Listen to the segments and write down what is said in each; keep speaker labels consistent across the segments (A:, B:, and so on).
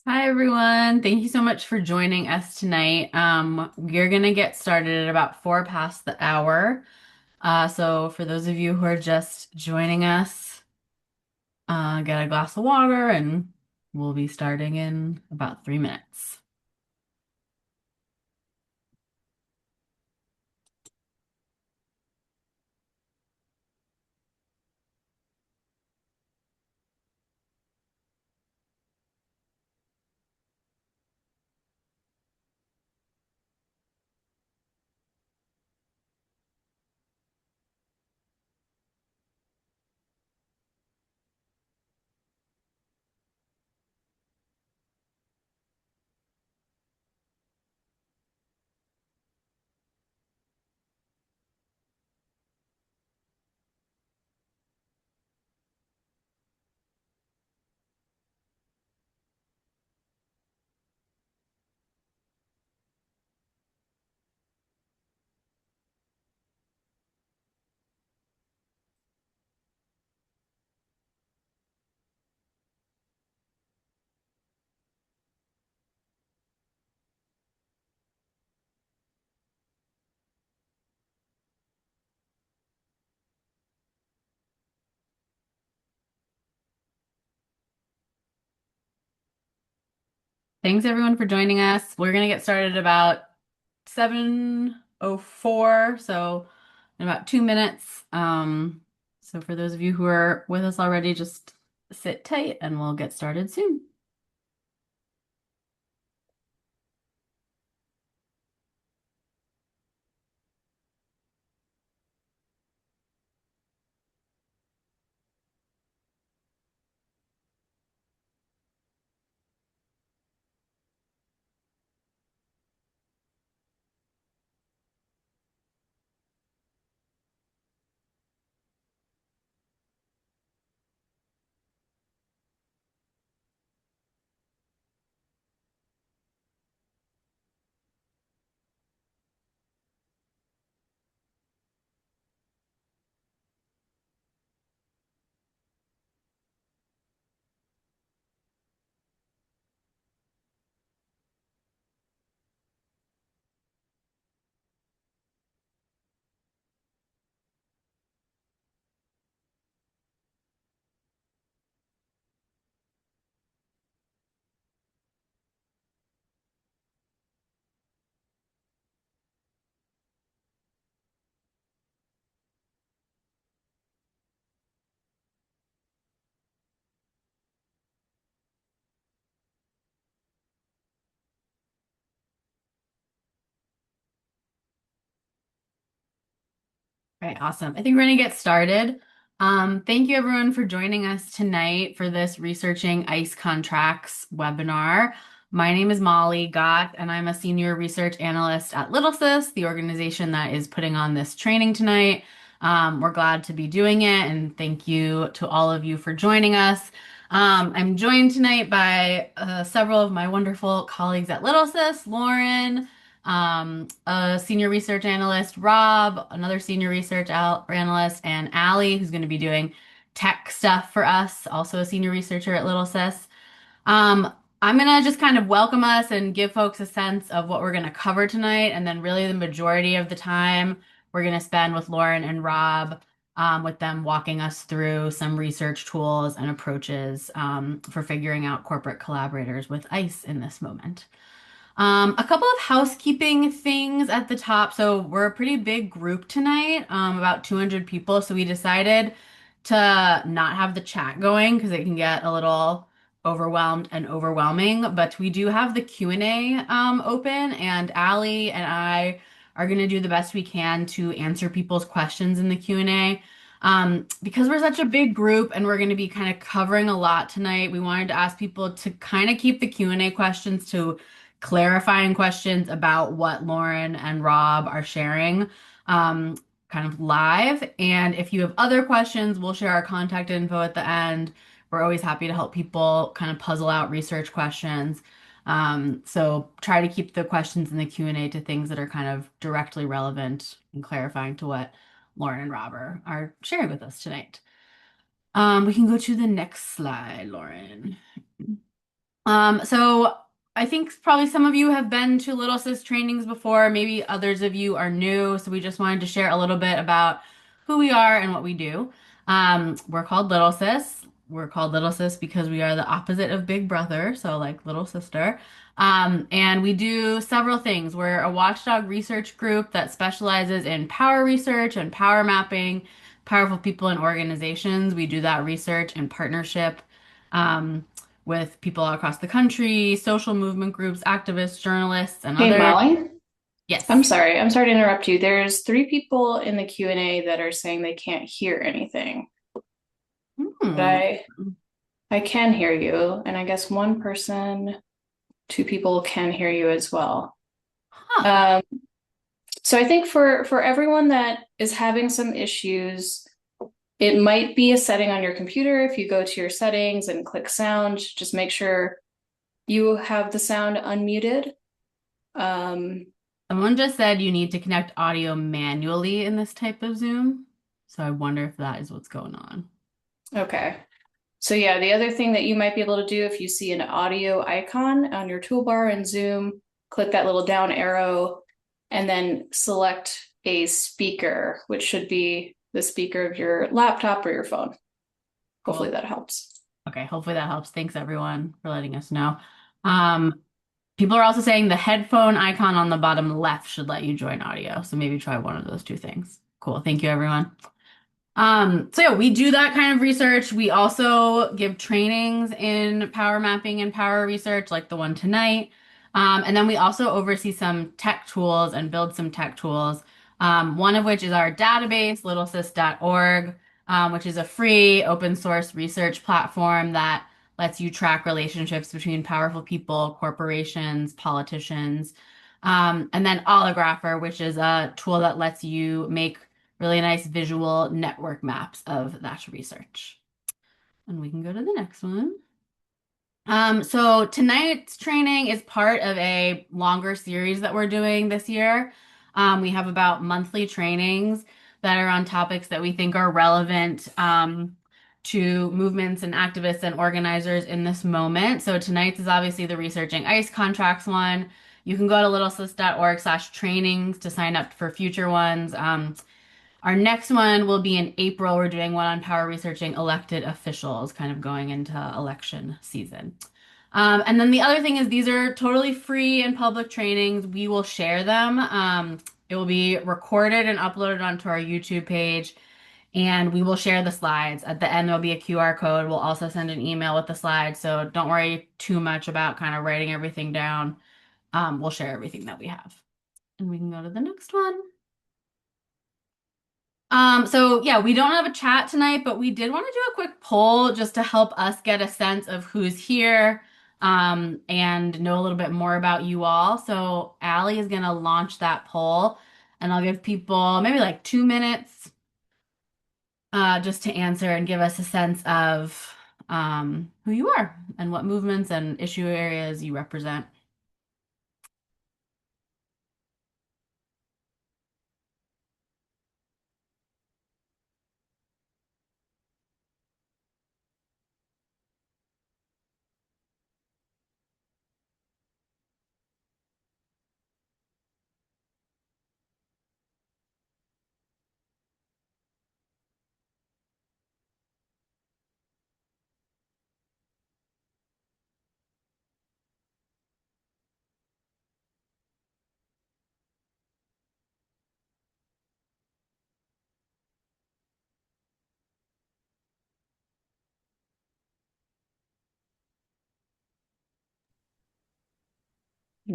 A: Hi everyone. Thank you so much for joining us tonight. We're gonna get started at about 4 past the hour. So for those of you who are just joining us, get a glass of water and we'll be starting in about 3 minutes. Thanks everyone for joining us. We're gonna get started about 7:04, so in about 2 minutes. So for those of you who are with us already, just sit tight and we'll get started soon. All right, awesome. I think we're going to get started. Thank you everyone for joining us tonight for this Researching ICE Contracts webinar. My name is Molly Gott, and I'm a senior research analyst at Littlesys, the organization that is putting on this training tonight. We're glad to be doing it, and thank you to all of you for joining us. I'm joined tonight by several of my wonderful colleagues at Littlesys, Lauren, a senior research analyst, Rob, another senior research analyst, and Allie, who's going to be doing tech stuff for us, also a senior researcher at Little Sis. Um, I'm going to just kind of welcome us and give folks a sense of what we're going to cover tonight, and then really the majority of the time we're going to spend with Lauren and Rob, with them walking us through some research tools and approaches for figuring out corporate collaborators with ICE in this moment. A couple of housekeeping things at the top. So we're a pretty big group tonight, about 200 people. So we decided to not have the chat going because it can get a little overwhelmed and overwhelming. But we do have the Q&A open, and Allie and I are going to do the best we can to answer people's questions in the Q&A. Because we're such a big group and we're going to be kind of covering a lot tonight, we wanted to ask people to kind of keep the Q&A questions to clarifying questions about what Lauren and Rob are sharing, um, kind of live. And if you have other questions, we'll share our contact info at the end. We're always happy to help people kind of puzzle out research questions. So try to keep the questions in the Q&A to things that are kind of directly relevant and clarifying to what Lauren and Rob are sharing with us tonight. We can go to the next slide, Lauren. So I think probably some of you have been to Little Sis trainings before, maybe others of you are new. So we just wanted to share a little bit about who we are and what we do. We're called Little Sis. We're called Little Sis because we are the opposite of Big Brother, so like little sister. And we do several things. We're a watchdog research group that specializes in power research and power mapping, powerful people and organizations. We do that research in partnership. Um, with people all across the country, social movement groups, activists, journalists, and
B: Hey
A: others.
B: Molly, I'm
A: Yes.
B: sorry. I'm sorry to interrupt you. There's three people in the Q&A that are saying they can't hear anything, but
A: Hmm.
B: I can hear you, and I guess one person, two people can hear you as well.
A: Huh.
B: Um, so I think for everyone that is having some issues, it might be a setting on your computer. If you go to your settings and click sound, just make sure you have the sound unmuted. Um,
A: Someone just said you need to connect audio manually in this type of Zoom. So I wonder if that is what's going on.
B: okay. So yeah, the other thing that you might be able to do if you see an audio icon on your toolbar in Zoom, click that little down arrow and then select a speaker, which should be the speaker of your laptop or your phone. Hopefully
A: Cool.
B: that helps.
A: Okay, hopefully that helps. Thanks everyone for letting us know. Um, People are also saying the headphone icon on the bottom left should let you join audio. So maybe try one of those two things. Cool. Thank you, everyone. So yeah, we do that kind of research. We also give trainings in power mapping and power research, like the one tonight. And then we also oversee some tech tools and build some tech tools. One of which is our database, littlesys.org, which is a free open source research platform that lets you track relationships between powerful people, corporations, politicians. And then Oligrapher, which is a tool that lets you make really nice visual network maps of that research. And we can go to the next one. So tonight's training is part of a longer series that we're doing this year. We have about monthly trainings that are on topics that we think are relevant to movements and activists and organizers in this moment. So tonight's is obviously the researching ICE contracts one. You can go to littlesis.org/trainings to sign up for future ones. Our next one will be in April. We're doing one on power researching elected officials, kind of going into election season. And then the other thing is these are totally free and public trainings. We will share them. It will be recorded and uploaded onto our YouTube page, and we will share the slides. At the end, there'll be a QR code. We'll also send an email with the slides, so don't worry too much about kind of writing everything down. We'll share everything that we have. And we can go to the next one. So yeah, we don't have a chat tonight, but we did want to do a quick poll just to help us get a sense of who's here, and know a little bit more about you all. So Allie is gonna launch that poll, and I'll give people maybe like 2 minutes, just to answer and give us a sense of, who you are and what movements and issue areas you represent.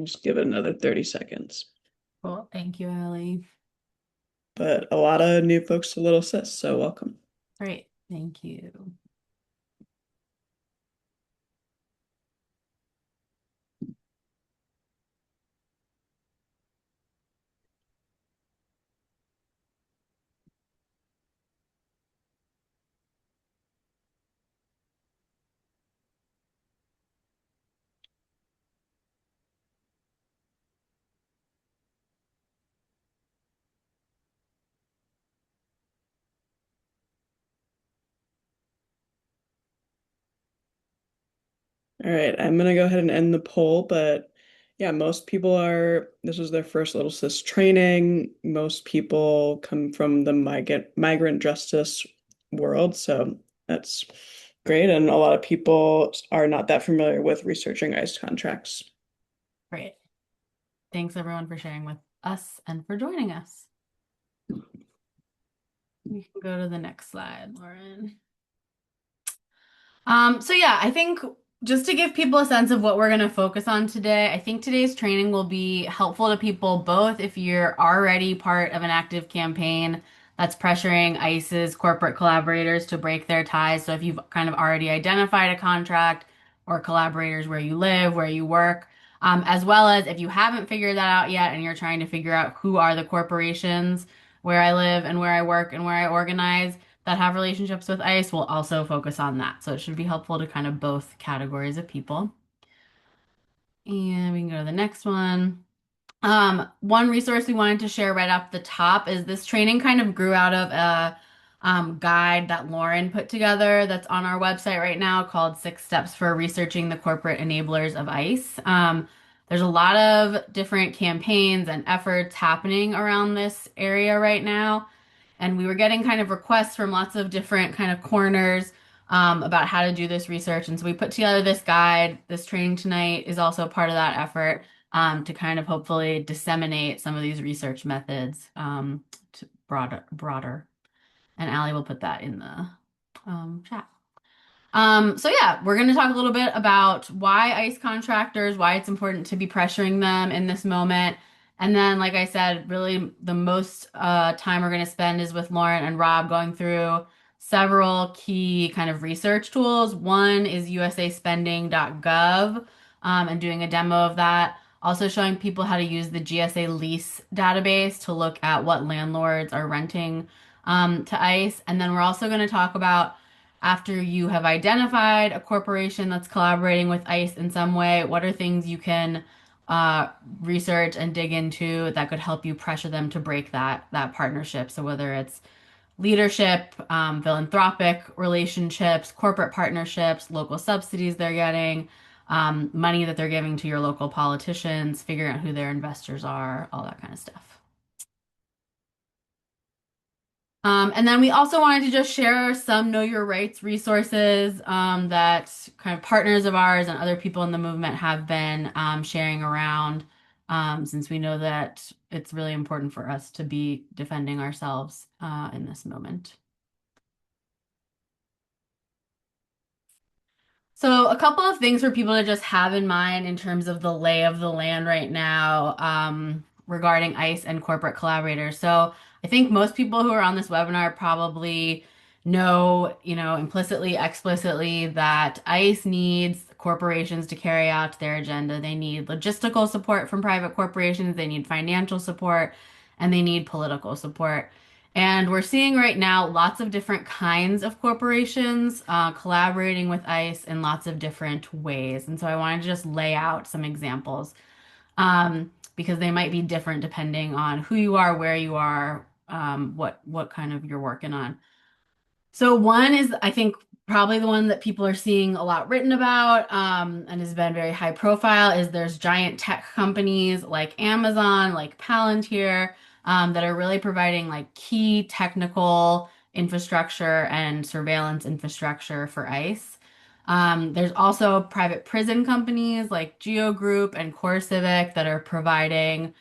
C: Just give it another 30 seconds.
A: Cool. Thank you, Allie.
C: But a lot of new folks to Little Sis, so welcome.
A: Great. Thank you.
C: All right, I'm gonna go ahead and end the poll, but yeah, most people this was their first Little Sis training. Most people come from the migrant justice world, so that's great. And a lot of people are not that familiar with researching ICE contracts.
A: Great. Thanks everyone for sharing with us and for joining us. We can go to the next slide, Lauren. So yeah, I think just to give people a sense of what we're going to focus on today, I think today's training will be helpful to people both if you're already part of an active campaign that's pressuring ICE's corporate collaborators to break their ties. So if you've kind of already identified a contract or collaborators where you live, where you work, as well as if you haven't figured that out yet and you're trying to figure out who are the corporations where I live and where I work and where I organize that have relationships with ICE will also focus on that. So it should be helpful to kind of both categories of people. And we can go to the next one. One resource we wanted to share right off the top is this training kind of grew out of a guide that Lauren put together that's on our website right now called Six Steps for Researching the Corporate Enablers of ICE. There's a lot of different campaigns and efforts happening around this area right now. And we were getting kind of requests from lots of different kind of corners about how to do this research. And so we put together this guide. This training tonight is also part of that effort to kind of hopefully disseminate some of these research methods to broader. And Allie will put that in the chat. So yeah, we're going to talk a little bit about why ICE contractors, why it's important to be pressuring them in this moment. And then, like I said, really the most time we're going to spend is with Lauren and Rob going through several key kind of research tools. One is USAspending.gov and doing a demo of that. Also showing people how to use the GSA lease database to look at what landlords are renting to ICE. And then we're also going to talk about after you have identified a corporation that's collaborating with ICE in some way, what are things you can research and dig into that could help you pressure them to break that partnership? So whether it's leadership, philanthropic relationships, corporate partnerships, local subsidies they're getting, money that they're giving to your local politicians, figuring out who their investors are, all that kind of stuff. And then we also wanted to just share some Know Your Rights resources that kind of partners of ours and other people in the movement have been sharing around since we know that it's really important for us to be defending ourselves in this moment. So, a couple of things for people to just have in mind in terms of the lay of the land right now regarding ICE and corporate collaborators. So, I think most people who are on this webinar probably know, implicitly, explicitly that ICE needs corporations to carry out their agenda. They need logistical support from private corporations, they need financial support, and they need political support. And we're seeing right now lots of different kinds of corporations collaborating with ICE in lots of different ways. And so I wanted to just lay out some examples because they might be different depending on who you are, where you are, what kind of you're working on. So one is, I think, probably the one that people are seeing a lot written about, and has been very high profile, is there's giant tech companies like Amazon, like Palantir, that are really providing like key technical infrastructure and surveillance infrastructure for ICE. There's also private prison companies like Geo Group and CoreCivic that are providing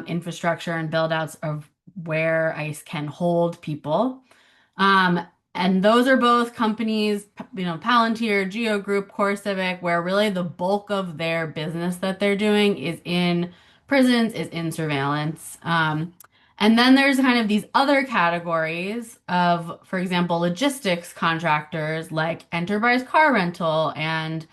A: infrastructure and build outs of where ICE can hold people. Um, and those are both companies, Palantir, Geo Group, CoreCivic, where really the bulk of their business that they're doing is in prisons, is in surveillance. And then there's kind of these other categories of, for example, logistics contractors like Enterprise Car Rental and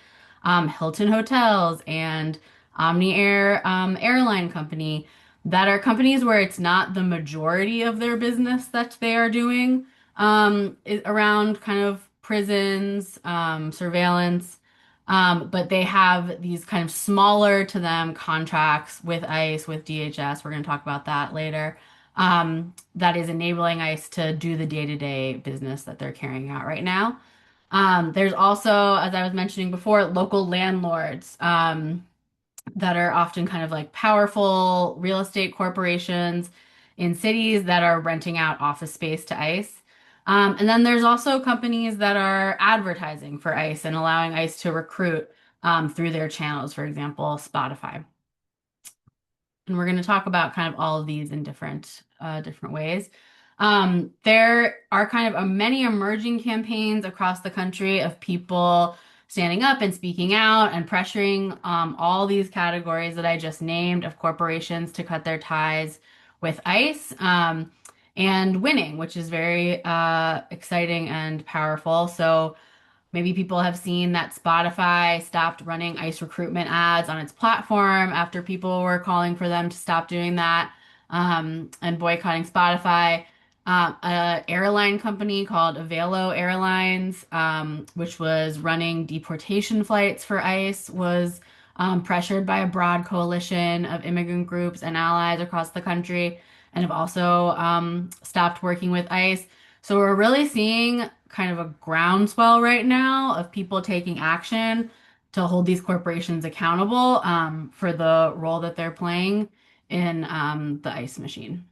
A: Hilton Hotels and Omni Air Airline Company that are companies where it's not the majority of their business that they are doing around kind of prisons, surveillance. But they have these kind of smaller to them contracts with ICE, with DHS. We're going to talk about that later. That is enabling ICE to do the day-to-day business that they're carrying out right now. There's also, as I was mentioning before, local landlords that are often kind of like powerful real estate corporations in cities that are renting out office space to ICE. And then there's also companies that are advertising for ICE and allowing ICE to recruit through their channels, for example, Spotify. And we're going to talk about kind of all of these in different ways. There are kind of many emerging campaigns across the country of people standing up and speaking out and pressuring all these categories that I just named of corporations to cut their ties with ICE and winning, which is very exciting and powerful. So maybe people have seen that Spotify stopped running ICE recruitment ads on its platform after people were calling for them to stop doing that and boycotting Spotify. An airline company called Avelo Airlines, which was running deportation flights for ICE, was pressured by a broad coalition of immigrant groups and allies across the country and have also stopped working with ICE. So we're really seeing kind of a groundswell right now of people taking action to hold these corporations accountable for the role that they're playing in the ICE machine.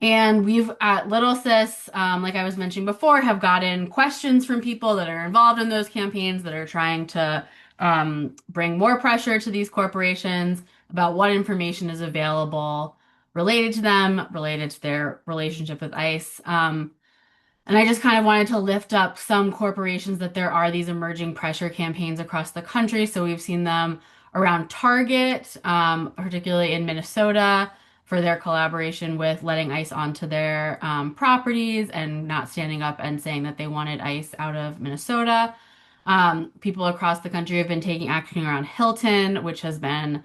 A: And we've at Little Sis, like I was mentioning before, have gotten questions from people that are involved in those campaigns that are trying to bring more pressure to these corporations about what information is available related to them, related to their relationship with ICE. And I just kind of wanted to lift up some corporations that there are these emerging pressure campaigns across the country. So we've seen them around Target, particularly in Minnesota, for their collaboration with letting ICE onto their properties and not standing up and saying that they wanted ICE out of Minnesota. People across the country have been taking action around Hilton, which has been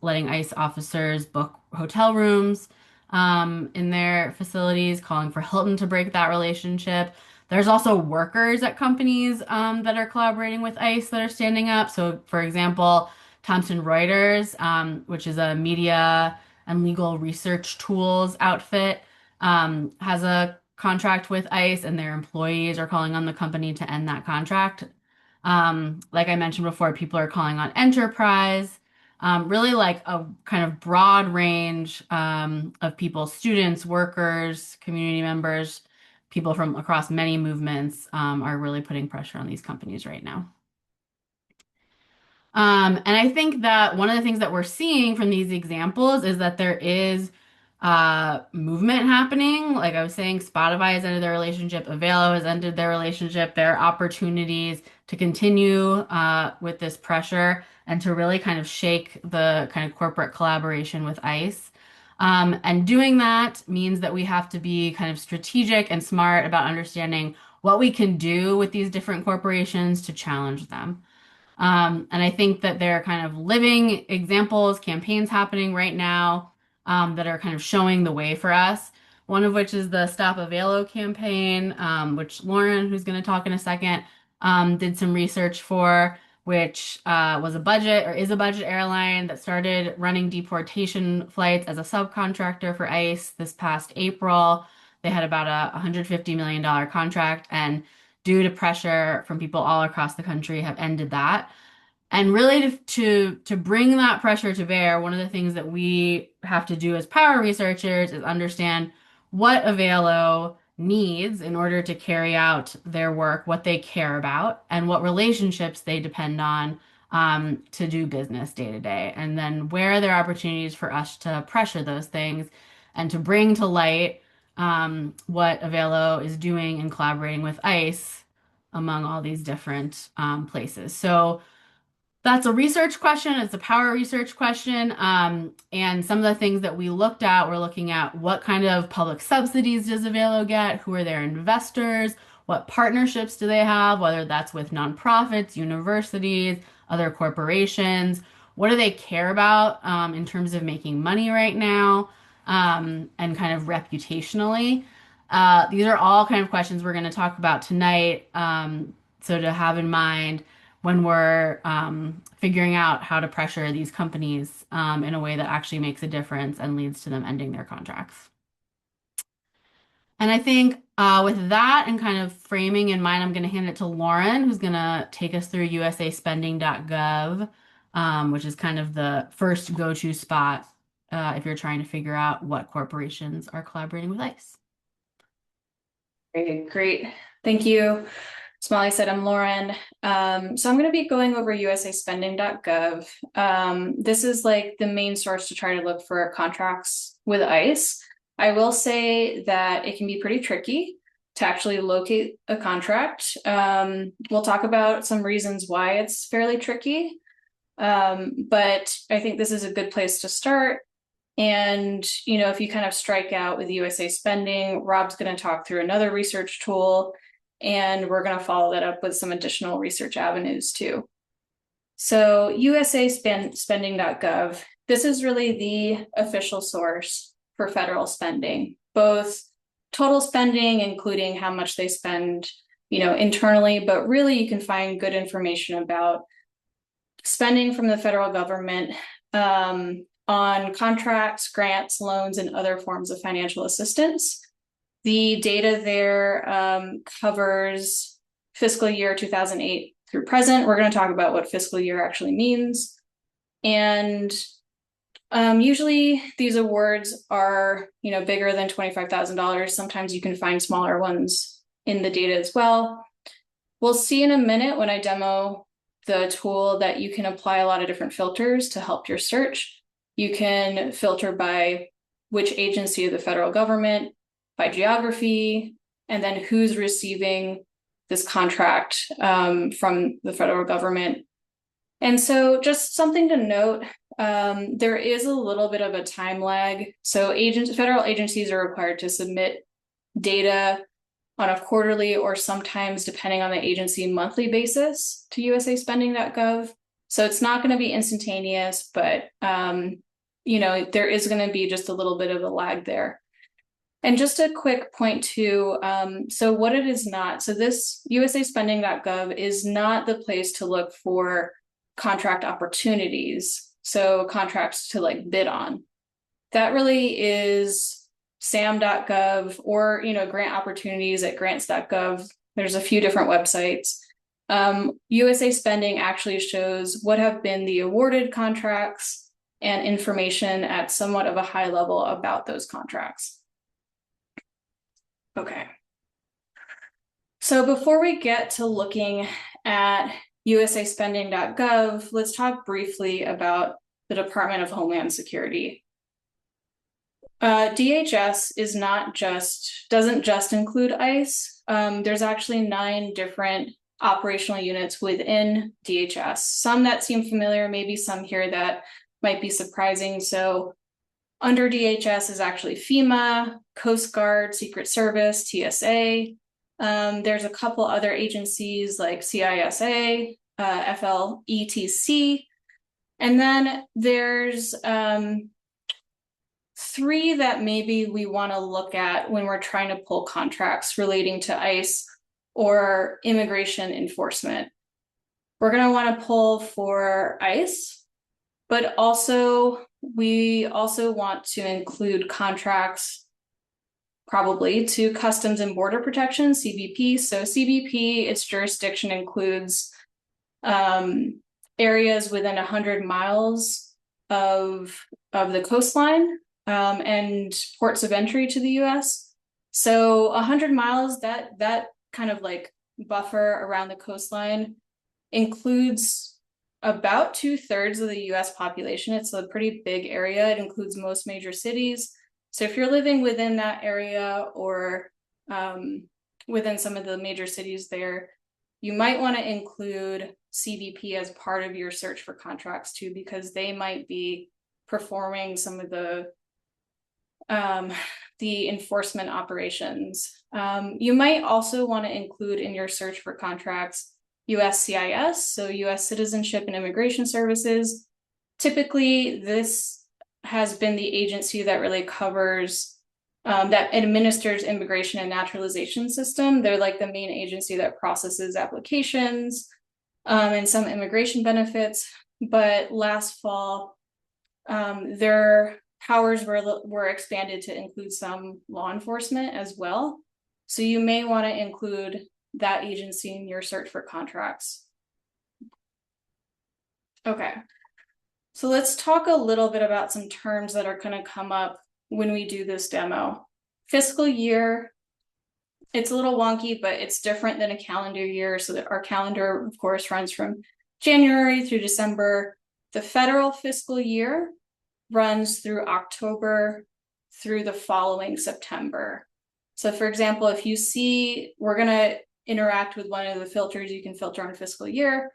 A: letting ICE officers book hotel rooms in their facilities, calling for Hilton to break that relationship. There's also workers at companies that are collaborating with ICE that are standing up. So, for example, Thomson Reuters, which is a media and legal research tools outfit, has a contract with ICE, and their employees are calling on the company to end that contract. Like I mentioned before, people are calling on Enterprise, really like a kind of broad range of people, students, workers, community members, people from across many movements are really putting pressure on these companies right now. And I think that one of the things that we're seeing from these examples is that there is movement happening. Like I was saying, Spotify has ended their relationship, Avelo has ended their relationship. There are opportunities to continue with this pressure and to really kind of shake the kind of corporate collaboration with ICE. And doing that means that we have to be kind of strategic and smart about understanding what we can do with these different corporations to challenge them. And I think that there are kind of living examples, campaigns happening right now that are kind of showing the way for us. One of which is the Stop Avelo campaign, which Lauren, who's going to talk in a second, did some research for, which was a budget or is a budget airline that started running deportation flights as a subcontractor for ICE this past April. They had about a $150 million contract, and due to pressure from people all across the country, have ended that. And really to bring that pressure to bear, one of the things that we have to do as power researchers is understand what Avelo needs in order to carry out their work, what they care about, and what relationships they depend on to do business day to day. And then where are there opportunities for us to pressure those things and to bring to light what Avelo is doing and collaborating with ICE among all these different places. So that's a research question. It's a power research question. And some of the things that we looked at, we're looking at what kind of public subsidies does Avelo get? Who are their investors? What partnerships do they have? Whether that's with nonprofits, universities, other corporations. What do they care about in terms of making money right now and kind of reputationally? These are all kind of questions we're going to talk about tonight. So to have in mind when we're figuring out how to pressure these companies in a way that actually makes a difference and leads to them ending their contracts. And I think With that and kind of framing in mind, I'm going to hand it to Lauren, who's going to take us through USAspending.gov, which is kind of the first go-to spot if you're trying to figure out what corporations are collaborating with ICE.
B: Okay, great. Thank you. As Molly said, I'm Lauren. So I'm going to be going over USAspending.gov. This is like the main source to try to look for contracts with ICE. I will say that it can be pretty tricky to actually locate a contract. We'll talk about some reasons why it's fairly tricky. But I think this is a good place to start. And, if you kind of strike out with USAspending, Rob's going to talk through another research tool, and we're going to follow that up with some additional research avenues too. So USAspending.gov, this is really the official source for federal spending, both total spending, including how much they spend, internally, but really you can find good information about spending from the federal government, on contracts, grants, loans, and other forms of financial assistance. The data there covers fiscal year 2008 through present. We're going to talk about what fiscal year actually means. And usually these awards are, bigger than $25,000. Sometimes you can find smaller ones in the data as well. We'll see in a minute when I demo the tool that you can apply a lot of different filters to help your search. You can filter by which agency of the federal government, by geography, and then who's receiving this contract from the federal government. And so just something to note, there is a little bit of a time lag. So federal agencies are required to submit data on a quarterly or sometimes, depending on the agency, monthly basis to USAspending.gov. So it's not going to be instantaneous, but there is going to be just a little bit of a lag there. And just a quick point too, so what it is not, so this USAspending.gov is not the place to look for contract opportunities, so contracts to bid on. That really is sam.gov or, grant opportunities at grants.gov. There's a few different websites. USAspending actually shows what have been the awarded contracts and information at somewhat of a high level about those contracts. Okay. So before we get to looking at USAspending.gov, let's talk briefly about the Department of Homeland Security. DHS doesn't just include ICE. There's actually 9 different operational units within DHS. Some that seem familiar, maybe some here that might be surprising. So under DHS is actually FEMA, Coast Guard, Secret Service, TSA. There's a couple other agencies like CISA, FLETC, and then there's 3 that maybe we want to look at when we're trying to pull contracts relating to ICE or immigration enforcement. We're going to want to pull for ICE, but we also want to include contracts probably to Customs and Border Protection, CBP. So CBP, its jurisdiction includes areas within 100 miles of the coastline and ports of entry to the US. So 100 miles, that kind of buffer around the coastline includes about 2/3 of the US population. It's a pretty big area. It includes most major cities. So if you're living within that area or within some of the major cities there, you might want to include CBP as part of your search for contracts too, because they might be performing some of the enforcement operations. You might also want to include in your search for contracts USCIS, so US Citizenship and Immigration Services. Typically, this has been the agency that really covers, that administers immigration and naturalization system. They're like the main agency that processes applications and some immigration benefits. But last fall, their powers were expanded to include some law enforcement as well. So you may want to include that agency in your search for contracts. Okay, so let's talk a little bit about some terms that are going to come up when we do this demo. Fiscal year, it's a little wonky, but it's different than a calendar year. So that our calendar, of course, runs from January through December. The federal fiscal year runs through October through the following September. So for example, if you see, we're going to interact with one of the filters, you can filter on fiscal year.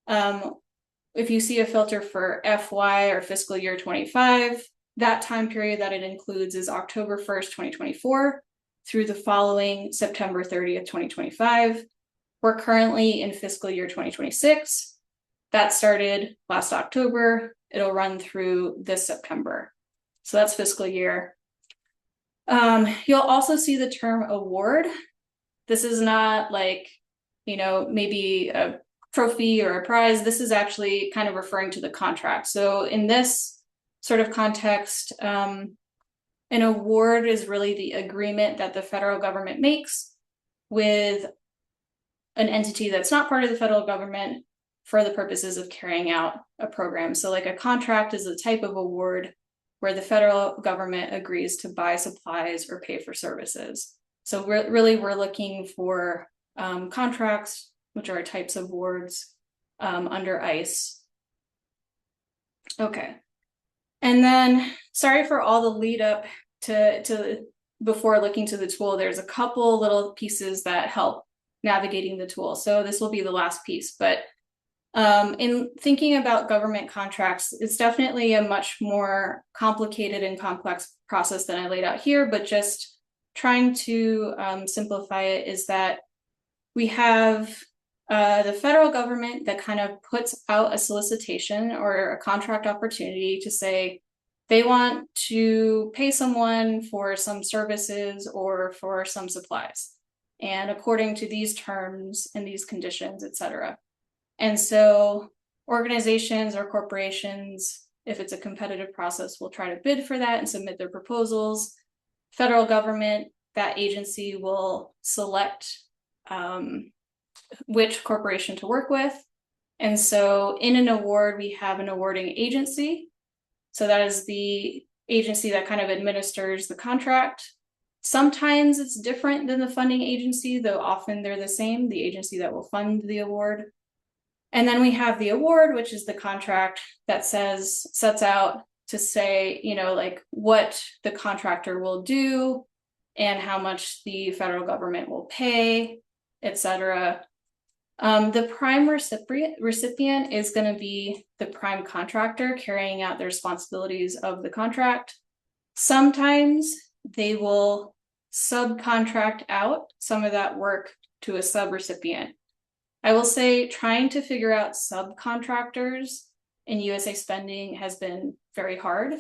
B: If you see a filter for FY or fiscal year 25, that time period that it includes is October 1st, 2024 through the following September 30th, 2025. We're currently in fiscal year 2026. That started last October. It'll run through this September. So that's fiscal year. You'll also see the term award. This is not like, maybe a trophy or a prize. This is actually kind of referring to the contract. So in this sort of context, an award is really the agreement that the federal government makes with an entity that's not part of the federal government for the purposes of carrying out a program. So like a contract is a type of award where the federal government agrees to buy supplies or pay for services. So we're looking for contracts, which are types of awards under ICE. Okay. And then, sorry for all the lead up to before looking to the tool, there's a couple little pieces that help navigating the tool. So this will be the last piece, but in thinking about government contracts, it's definitely a much more complicated and complex process than I laid out here, but just trying to simplify it is that we have the federal government that kind of puts out a solicitation or a contract opportunity to say they want to pay someone for some services or for some supplies. And according to these terms and these conditions, et cetera. And so organizations or corporations, if it's a competitive process, will try to bid for that and submit their proposals. Federal government, that agency will select which corporation to work with. And so in an award, we have an awarding agency. So that is the agency that kind of administers the contract. Sometimes it's different than the funding agency, though often they're the same, the agency that will fund the award. And then we have the award, which is the contract that sets out to say, like what the contractor will do and how much the federal government will pay, et cetera. The prime recipient is going to be the prime contractor carrying out the responsibilities of the contract. Sometimes they will subcontract out some of that work to a subrecipient. I will say trying to figure out subcontractors in USASpending has been very hard.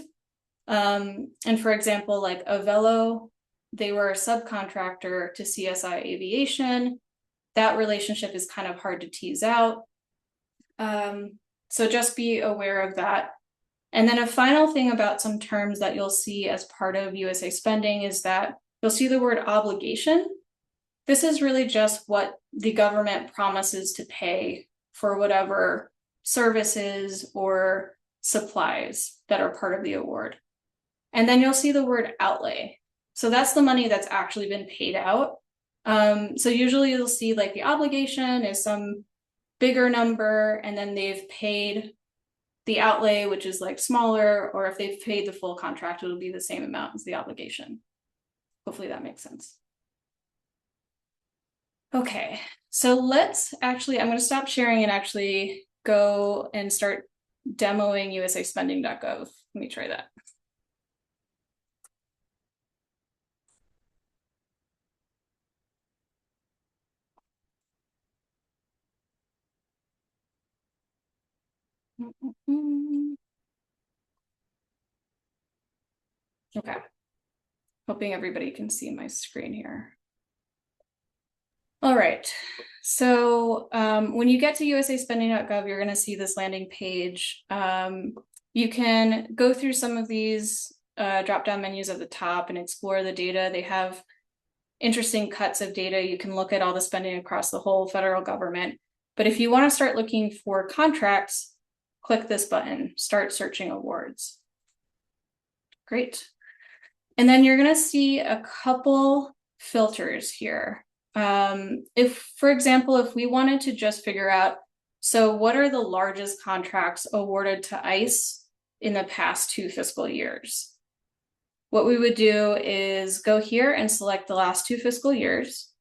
B: And for example, like Avelo, they were a subcontractor to CSI Aviation. That relationship is kind of hard to tease out. So just be aware of that. And then a final thing about some terms that you'll see as part of USASpending is that you'll see the word obligation. This is really just what the government promises to pay for whatever services or supplies that are part of the award. And then you'll see the word outlay. So that's the money that's actually been paid out. So usually you'll see like the obligation is some bigger number, and then they've paid the outlay, which is like smaller, or if they've paid the full contract, it'll be the same amount as the obligation. Hopefully that makes sense. Okay, so let's actually, I'm going to stop sharing and actually go and start demoing USAspending.gov. Let me try that. Okay, hoping everybody can see my screen here. All right, so when you get to USAspending.gov, you're going to see this landing page. You can go through some of these drop-down menus at the top and explore the data. They have interesting cuts of data. You can look at all the spending across the whole federal government. But if you want to start looking for contracts, click this button, start searching awards. Great. And then you're going to see a couple filters here. For example, if we wanted to just figure out, so what are the largest contracts awarded to ICE in the past 2 fiscal years? What we would do is go here and select the last 2 fiscal years,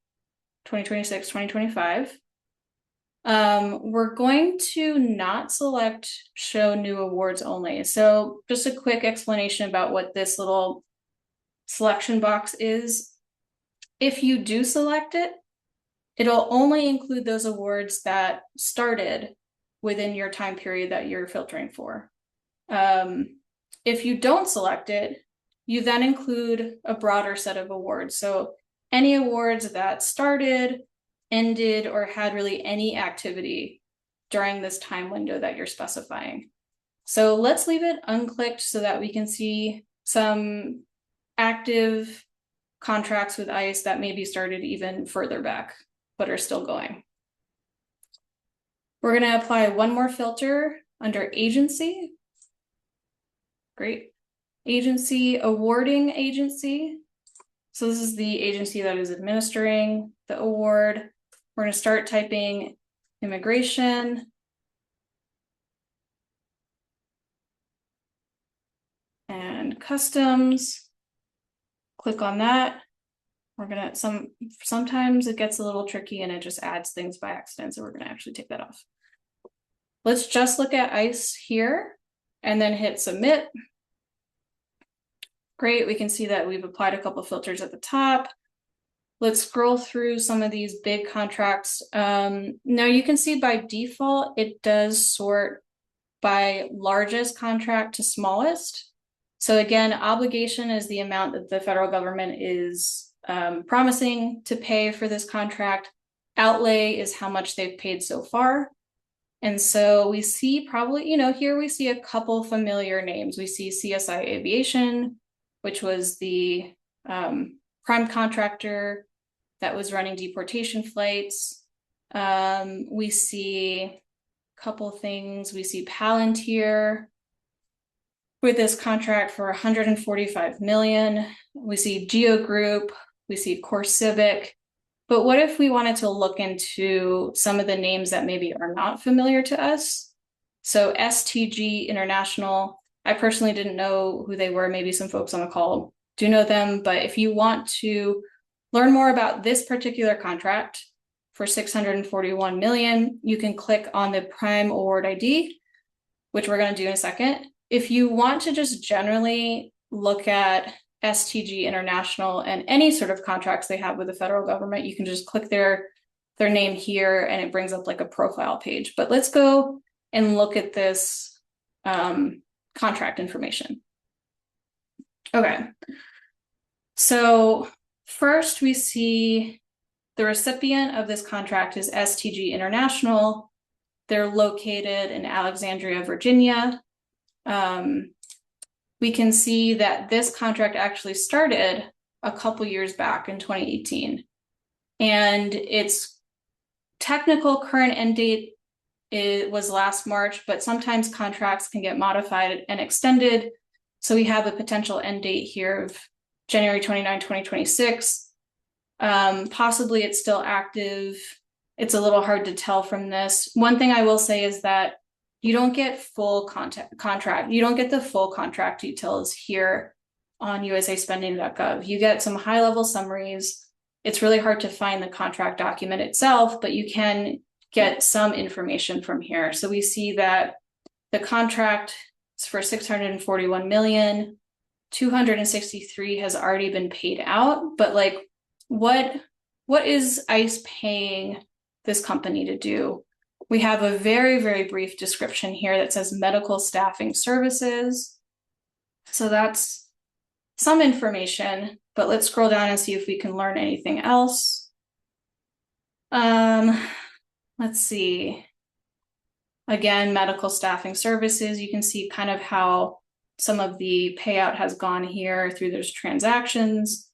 B: 2026, 2025. We're going to not select show new awards only. So just a quick explanation about what this little selection box is. If you do select it, it'll only include those awards that started within your time period that you're filtering for. If you don't select it, you then include a broader set of awards. So any awards that started, ended, or had really any activity during this time window that you're specifying. So let's leave it unclicked so that we can see some active contracts with ICE that maybe started even further back, but are still going. We're going to apply one more filter under agency. Great. Agency, awarding agency. So this is the agency that is administering the award. We're going to start typing immigration. And customs. Click on that. We're gonna, sometimes it gets a little tricky and it just adds things by accident. So we're gonna actually take that off. Let's just look at ICE here and then hit submit. Great, we can see that we've applied a couple filters at the top. Let's scroll through some of these big contracts. Now you can see by default, it does sort by largest contract to smallest. So again, obligation is the amount that the federal government is promising to pay for this contract. Outlay is how much they've paid so far. And so we see probably, here we see a couple familiar names. We see CSI Aviation, which was the prime contractor that was running deportation flights. We see a couple things. We see Palantir with this contract for 145 million. We see Geo Group, we see CoreCivic. But what if we wanted to look into some of the names that maybe are not familiar to us? So STG International, I personally didn't know who they were. Maybe some folks on the call do know them, but if you want to learn more about this particular contract for 641 million, you can click on the Prime Award ID, which we're going to do in a second. If you want to just generally look at STG International and any sort of contracts they have with the federal government, you can just click their name here and it brings up like a profile page. But let's go and look at this contract information. Okay. So first we see the recipient of this contract is STG International. They're located in Alexandria, Virginia. We can see that this contract actually started a couple years back in 2018. And its technical current end date was last March, but sometimes contracts can get modified and extended. So we have a potential end date here of January 29, 2026. Possibly it's still active. It's a little hard to tell from this. One thing I will say is that you don't get full contract. You don't get the full contract details here on USAspending.gov. You get some high-level summaries. It's really hard to find the contract document itself, but you can get some information from here. So we see that the contract is for 641 million, 263 has already been paid out, but like what is ICE paying this company to do? We have a very, very brief description here that says medical staffing services. So that's some information, but let's scroll down and see if we can learn anything else. Let's see. Again, medical staffing services. You can see kind of how some of the payout has gone here through those transactions.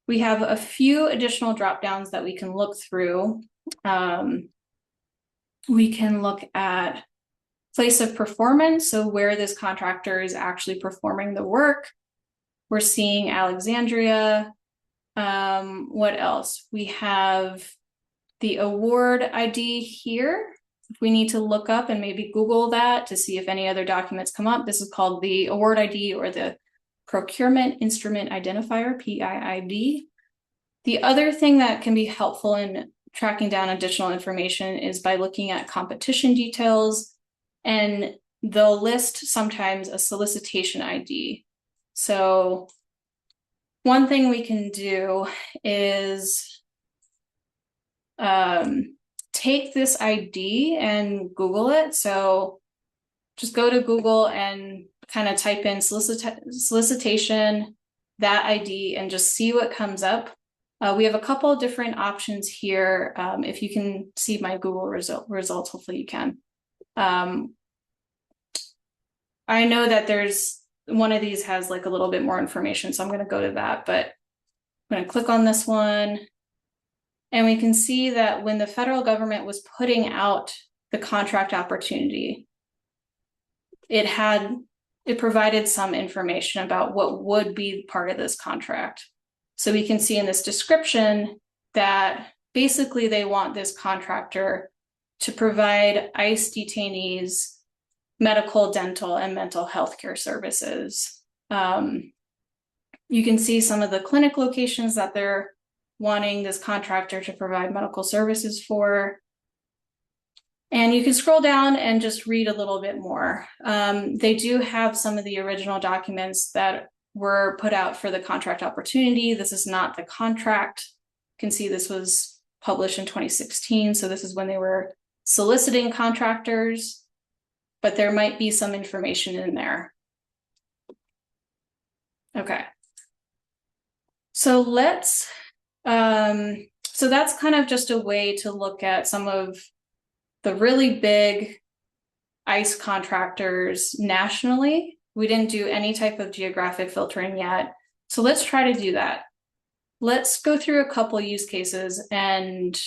B: We have a few additional drop downs that we can look through. We can look at place of performance, so where this contractor is actually performing the work. We're seeing Alexandria. What else? We have the award ID here. If we need to look up and maybe Google that to see if any other documents come up, this is called the award ID or the Procurement Instrument Identifier, PIID. The other thing that can be helpful in tracking down additional information is by looking at competition details, and they'll list sometimes a solicitation ID. So one thing we can do is take this ID and Google it. So just go to Google and kind of type in solicitation, that ID, and just see what comes up. We have a couple of different options here. If you can see my Google results, hopefully you can. I know that there's one of these has like a little bit more information, so I'm going to go to that, but I'm going to click on this one. And we can see that when the federal government was putting out the contract opportunity, it provided some information about what would be part of this contract. So we can see in this description that basically they want this contractor to provide ICE detainees medical, dental, and mental health care services. You can see some of the clinic locations that they're wanting this contractor to provide medical services for. And you can scroll down and just read a little bit more. They do have some of the original documents that were put out for the contract opportunity. This is not the contract. You can see this was published in 2016. So this is when they were soliciting contractors, but there might be some information in there. Okay. So so that's kind of just a way to look at some of the really big ICE contractors nationally. We didn't do any type of geographic filtering yet. So let's try to do that. Let's go through a couple use cases and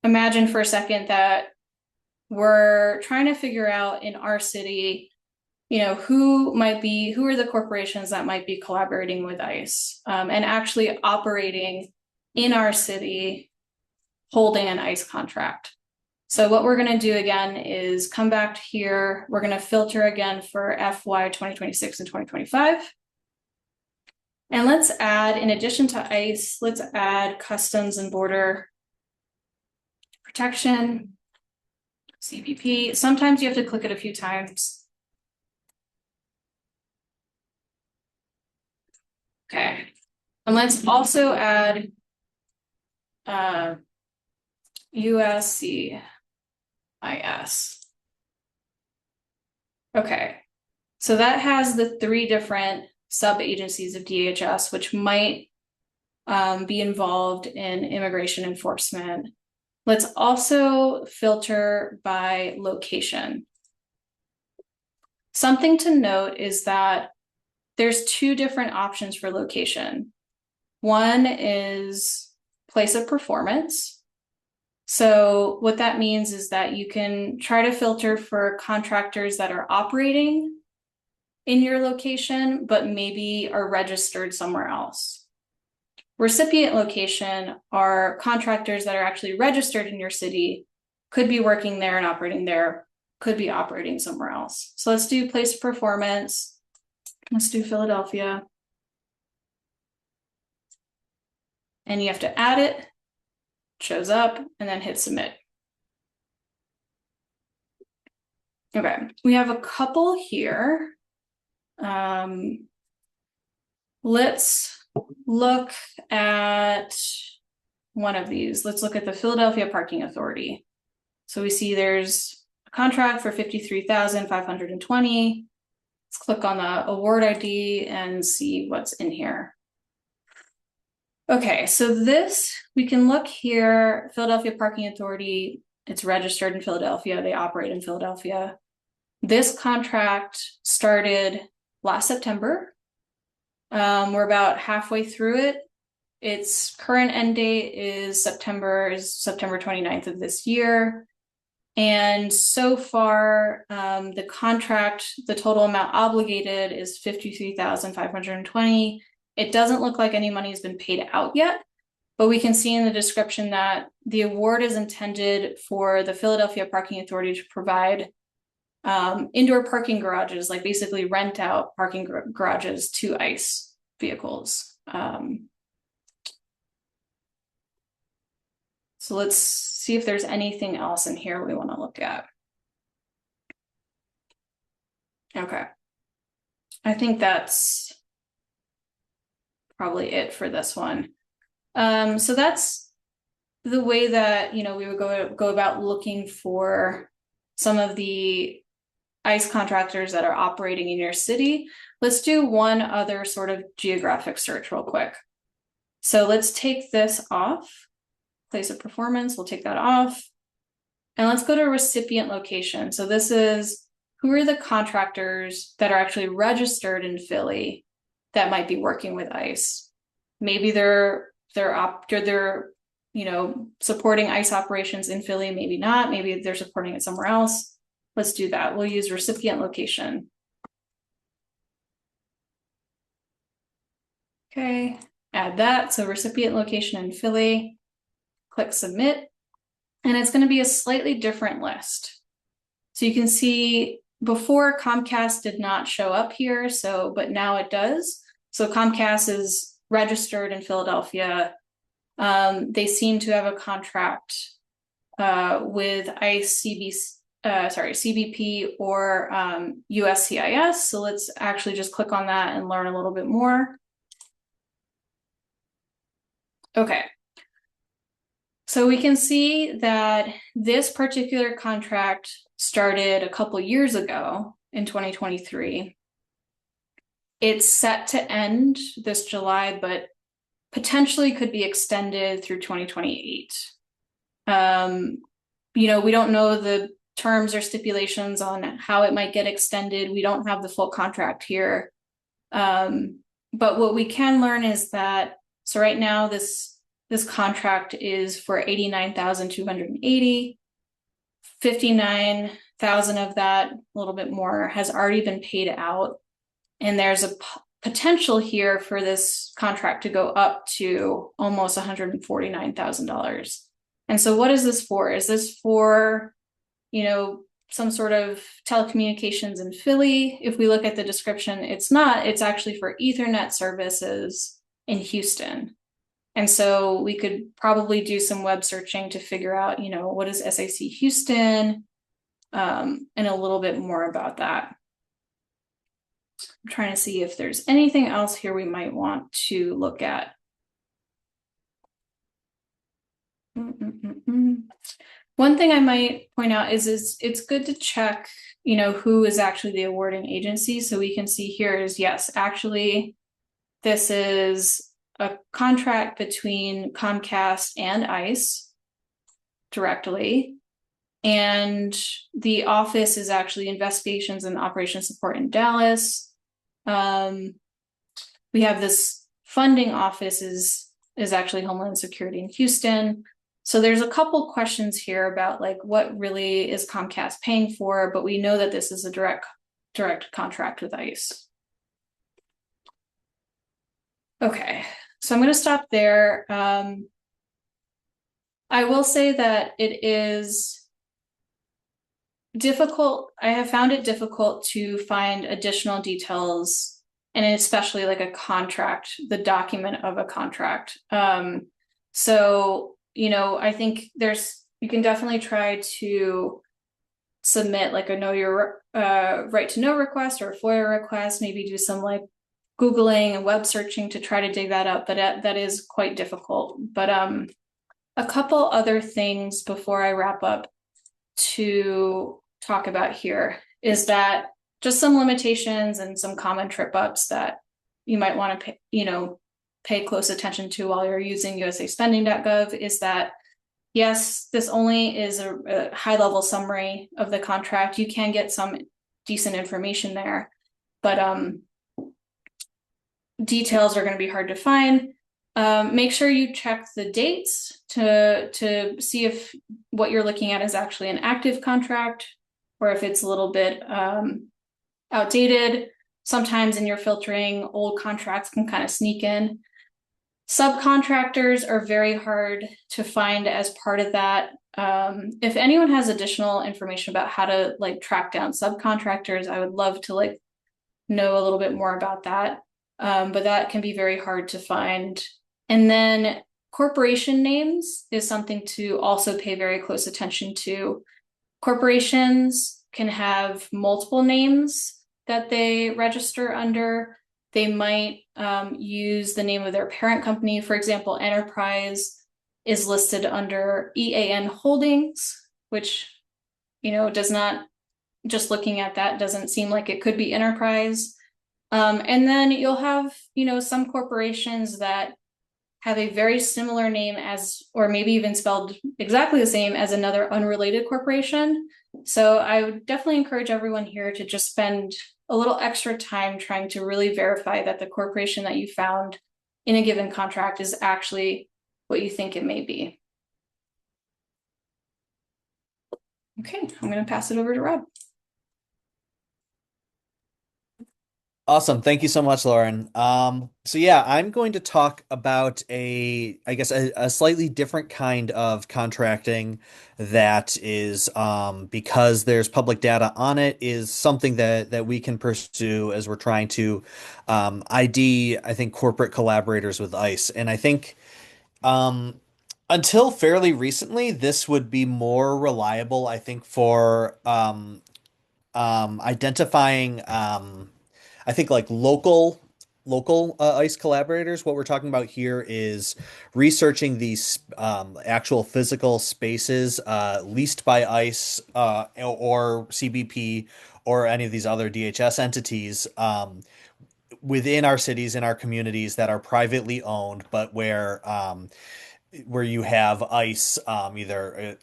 B: imagine for a second that we're trying to figure out in our city, who are the corporations that might be collaborating with ICE and actually operating in our city, holding an ICE contract. So what we're going to do again is come back here. We're going to filter again for FY 2026 and 2025. And let's add, in addition to ICE, let's add Customs and Border Protection, CBP. Sometimes you have to click it a few times. Okay. And let's also add USCIS. Okay, so that has the 3 different sub-agencies of DHS, which might be involved in immigration enforcement. Let's also filter by location. Something to note is that there's 2 different options for location. One is place of performance. So what that means is that you can try to filter for contractors that are operating in your location, but maybe are registered somewhere else. Recipient location are contractors that are actually registered in your city, could be working there and operating there, could be operating somewhere else. So let's do place of performance. Let's do Philadelphia. And you have to add it, shows up, and then hit submit. Okay, we have a couple here. Let's look at one of these. Let's look at the Philadelphia Parking Authority. So we see there's a contract for $53,520. Let's click on the award ID and see what's in here. Okay, so we can look here, Philadelphia Parking Authority, it's registered in Philadelphia, they operate in Philadelphia. This contract started last September. We're about halfway through it. Its current end date is September 29th of this year. And so far, the contract, the total amount obligated is $53,520. It doesn't look like any money has been paid out yet, but we can see in the description that the award is intended for the Philadelphia Parking Authority to provide indoor parking garages, like basically rent out parking garages to ICE vehicles. So let's see if there's anything else in here we want to look at. Okay. I think that's probably it for this one. So that's the way that, we would go about looking for some of the ICE contractors that are operating in your city. Let's do one other sort of geographic search real quick. So let's take this off. Place of performance, we'll take that off. And let's go to recipient location. So this is who are the contractors that are actually registered in Philly that might be working with ICE. Maybe they're supporting ICE operations in Philly, maybe not, maybe they're supporting it somewhere else. Let's do that. We'll use recipient location. Okay, add that. So recipient location in Philly. Click submit, and it's going to be a slightly different list. So you can see before Comcast did not show up here, but now it does. So Comcast is registered in Philadelphia. They seem to have a contract with ICE, CBP or USCIS. So let's actually just click on that and learn a little bit more. Okay. So we can see that this particular contract started a couple years ago in 2023. It's set to end this July, but potentially could be extended through 2028. We don't know the terms or stipulations on how it might get extended. We don't have the full contract here. But what we can learn is that, so right now this contract is for $89,280. $59,000 of that, a little bit more, has already been paid out. And there's a potential here for this contract to go up to almost $149,000. And so what is this for? Is this for, some sort of telecommunications in Philly? If we look at the description, it's not. It's actually for Ethernet services in Houston. And so we could probably do some web searching to figure out, what is SAC Houston, and a little bit more about that. I'm trying to see if there's anything else here we might want to look at. One thing I might point out is it's good to check, who is actually the awarding agency. So we can see here is, yes, actually, this is a contract between Comcast and ICE directly. And the office is actually investigations and operations support in Dallas. We have this funding office is actually Homeland Security in Houston. So there's a couple questions here about what really is Comcast paying for, but we know that this is a direct contract with ICE. Okay. So I'm going to stop there. I will say that it is difficult. I have found it difficult to find additional details, and especially a contract, the document of a contract. So, I think you can definitely try to submit a know your right to know request or a FOIA request, maybe do some Googling and web searching to try to dig that up, but that is quite difficult. But a couple other things before I wrap up to talk about here is that just some limitations and some common trip ups that you might want to pay close attention to while you're using USAspending.gov is that, yes, this only is a high level summary of the contract. You can get some decent information there, but details are going to be hard to find. Make sure you check the dates to see if what you're looking at is actually an active contract or if it's a little bit outdated. Sometimes in your filtering, old contracts can kind of sneak in. Subcontractors are very hard to find as part of that. If anyone has additional information about how to like track down subcontractors, I would love to like know a little bit more about that. But that can be very hard to find. And then corporation names is something to also pay very close attention to. Corporations can have multiple names that they register under. They might use the name of their parent company. For example, Enterprise is listed under EAN Holdings, which, does not, just looking at that, doesn't seem like it could be Enterprise. And then you'll have, some corporations that have a very similar name as, or maybe even spelled exactly the same as another unrelated corporation. So I would definitely encourage everyone here to just spend a little extra time trying to really verify that the corporation that you found in a given contract is actually what you think it may be. Okay, I'm going to pass it over to Rob.
D: Awesome. Thank you so much, Lauren. So yeah, I'm going to talk about I guess a slightly different kind of contracting that is, because there's public data on it, is something that we can pursue as we're trying to, ID, I think, corporate collaborators with ICE. And I think, until fairly recently, this would be more reliable, I think, for, identifying, I think, like local ICE collaborators. What we're talking about here is researching these, actual physical spaces, leased by ICE, or CBP, or any of these other DHS entities, within our cities, in our communities, that are privately owned, but where you have ICE, either,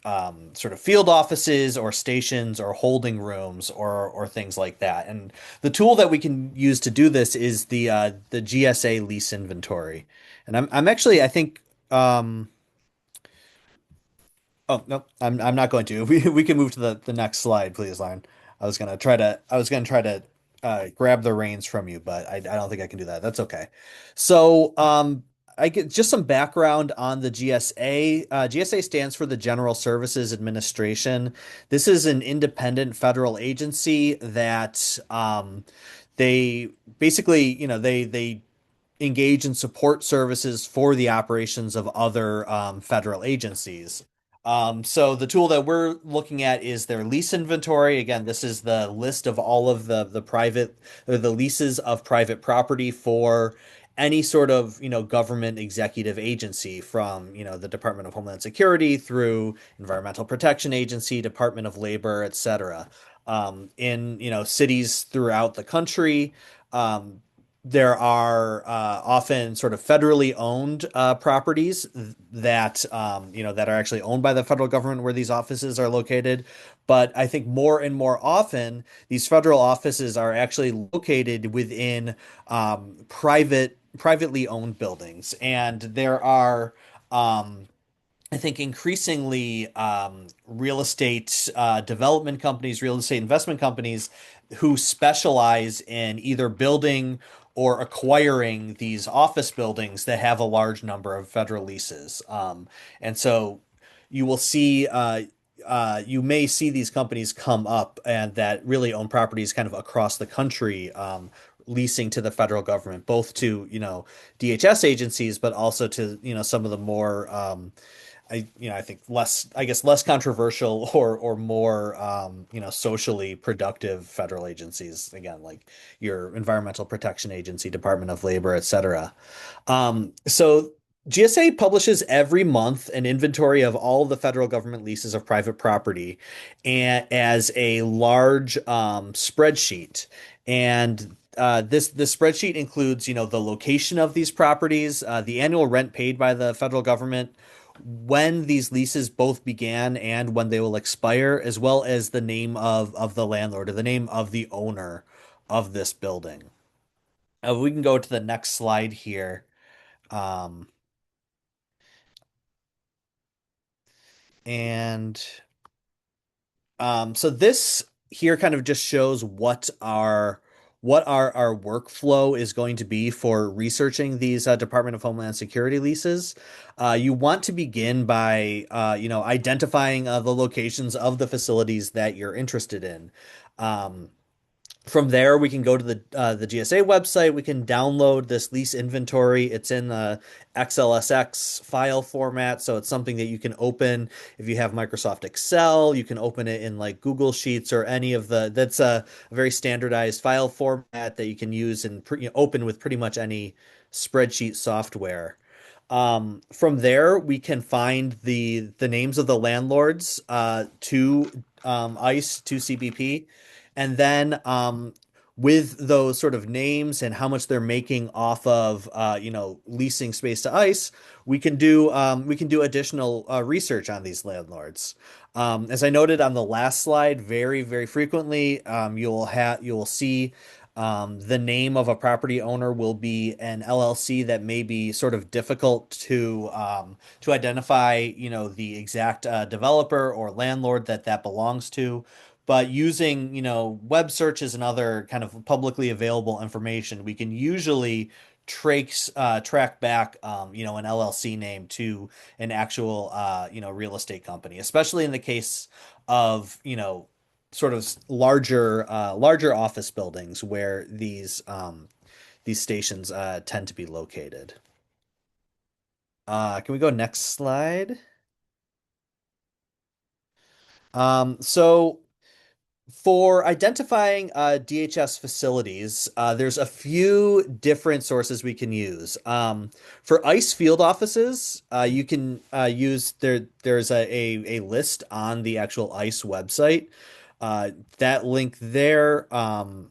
D: sort of field offices or stations or holding rooms, or things like that. And the tool that we can use to do this is the GSA lease inventory. And I'm actually, I think, oh no, I'm not going to. We can move to the next slide, please, Lauren. I was gonna try to, grab the reins from you, but I don't think I can do that. That's okay. So, I get just some background on the GSA. GSA stands for the General Services Administration. This is an independent federal agency that, they basically, they engage in support services for the operations of other, federal agencies. So the tool that we're looking at is their lease inventory. Again, this is the list of all of the private, or the leases of private property for any sort of, government executive agency, from, the Department of Homeland Security through Environmental Protection Agency, Department of Labor, etc. In, cities throughout the country, there are, often sort of federally owned, properties that, that are actually owned by the federal government, where these offices are located. But I think more and more often, these federal offices are actually located within, privately owned buildings. And there are, I think, increasingly, real estate, development companies, real estate investment companies, who specialize in either building or acquiring these office buildings that have a large number of federal leases. And so you will see, you may see these companies come up, and that really own properties kind of across the country, leasing to the federal government, both to, DHS agencies, but also to, some of the more, I think less controversial, or more, socially productive federal agencies, again, like your Environmental Protection Agency, Department of Labor, etc. So GSA publishes every month an inventory of all the federal government leases of private property, and as a large, spreadsheet. And, this spreadsheet includes, the location of these properties, the annual rent paid by the federal government, when these leases both began and when they will expire, as well as the name of the landlord, or the name of the owner of this building. We can go to the next slide here. And so this here kind of just shows what our workflow is going to be for researching these Department of Homeland Security leases. You want to begin by identifying the locations of the facilities that you're interested in. Um, from there, we can go to the GSA website. We can download this lease inventory. It's in the XLSX file format, so it's something that you can open if you have Microsoft Excel. You can open it in like Google Sheets or any of the. That's a very standardized file format that you can use and open with pretty much any spreadsheet software. From there, we can find the names of the landlords to ICE to CBP, and then with those sort of names and how much they're making off of leasing space to ICE, we can do additional research on these landlords. As I noted on the last slide, very very frequently you'll see the name of a property owner will be an LLC that may be sort of difficult to identify, the exact developer or landlord that belongs to. But using, web searches and other kind of publicly available information, we can usually track back, an LLC name to an actual, real estate company, especially in the case of, sort of larger office buildings where these stations tend to be located. Can we go next slide? So for identifying DHS facilities, there's a few different sources we can use. For ICE field offices, you can use there's a list on the actual ICE website. That link there. Oh,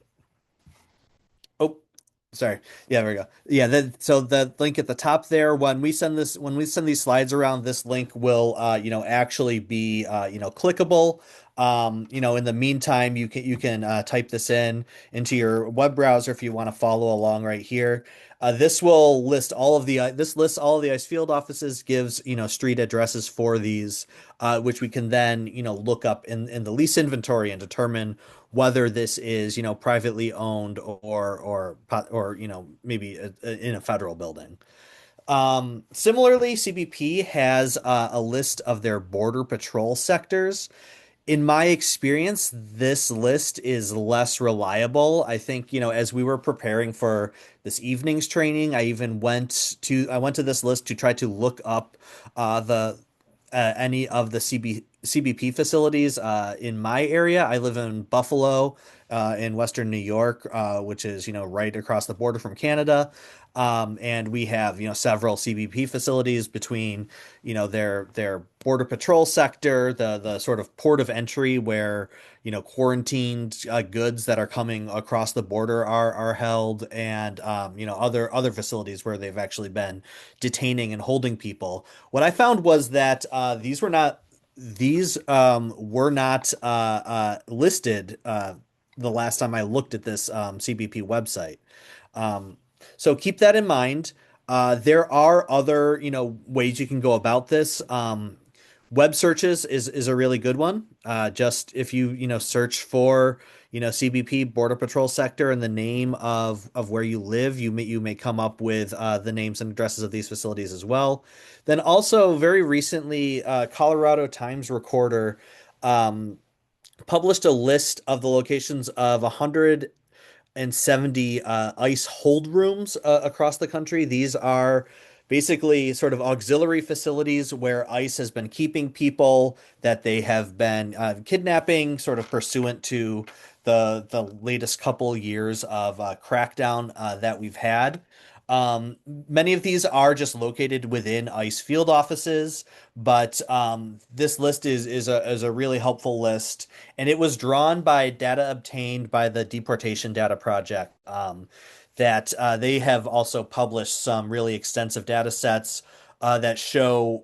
D: sorry. Yeah, there we go. Yeah, so the link at the top there, when we send these slides around, this link will actually be clickable. In the meantime, you can type this into your web browser if you want to follow along right here. This will list all of the this lists all of the ICE field offices, gives street addresses for these, which we can then look up in the lease inventory and determine whether this is privately owned or maybe in a federal building. Similarly, CBP has a list of their border patrol sectors. In my experience, this list is less reliable. I think, as we were preparing for this evening's training, I went to this list to try to look up the any of the CBP facilities in my area. I live in Buffalo, in Western New York, which is, right across the border from Canada. And we have, several CBP facilities between, their border patrol sector, the sort of port of entry where, quarantined goods that are coming across the border are held, and other facilities where they've actually been detaining and holding people. What I found was that these were not listed the last time I looked at this CBP website. Um, so keep that in mind. There are other, ways you can go about this. Web searches is a really good one. Just if you search for, CBP Border Patrol sector and the name of where you live, you may come up with the names and addresses of these facilities as well. Then also very recently, Colorado Times Recorder um, published a list of the locations of 170 ICE hold rooms across the country. These are basically sort of auxiliary facilities where ICE has been keeping people that they have been kidnapping, sort of pursuant to the latest couple years of crackdown that we've had. Many of these are just located within ICE field offices, but this list is a really helpful list, and it was drawn by data obtained by the Deportation Data Project. That they have also published some really extensive data sets that show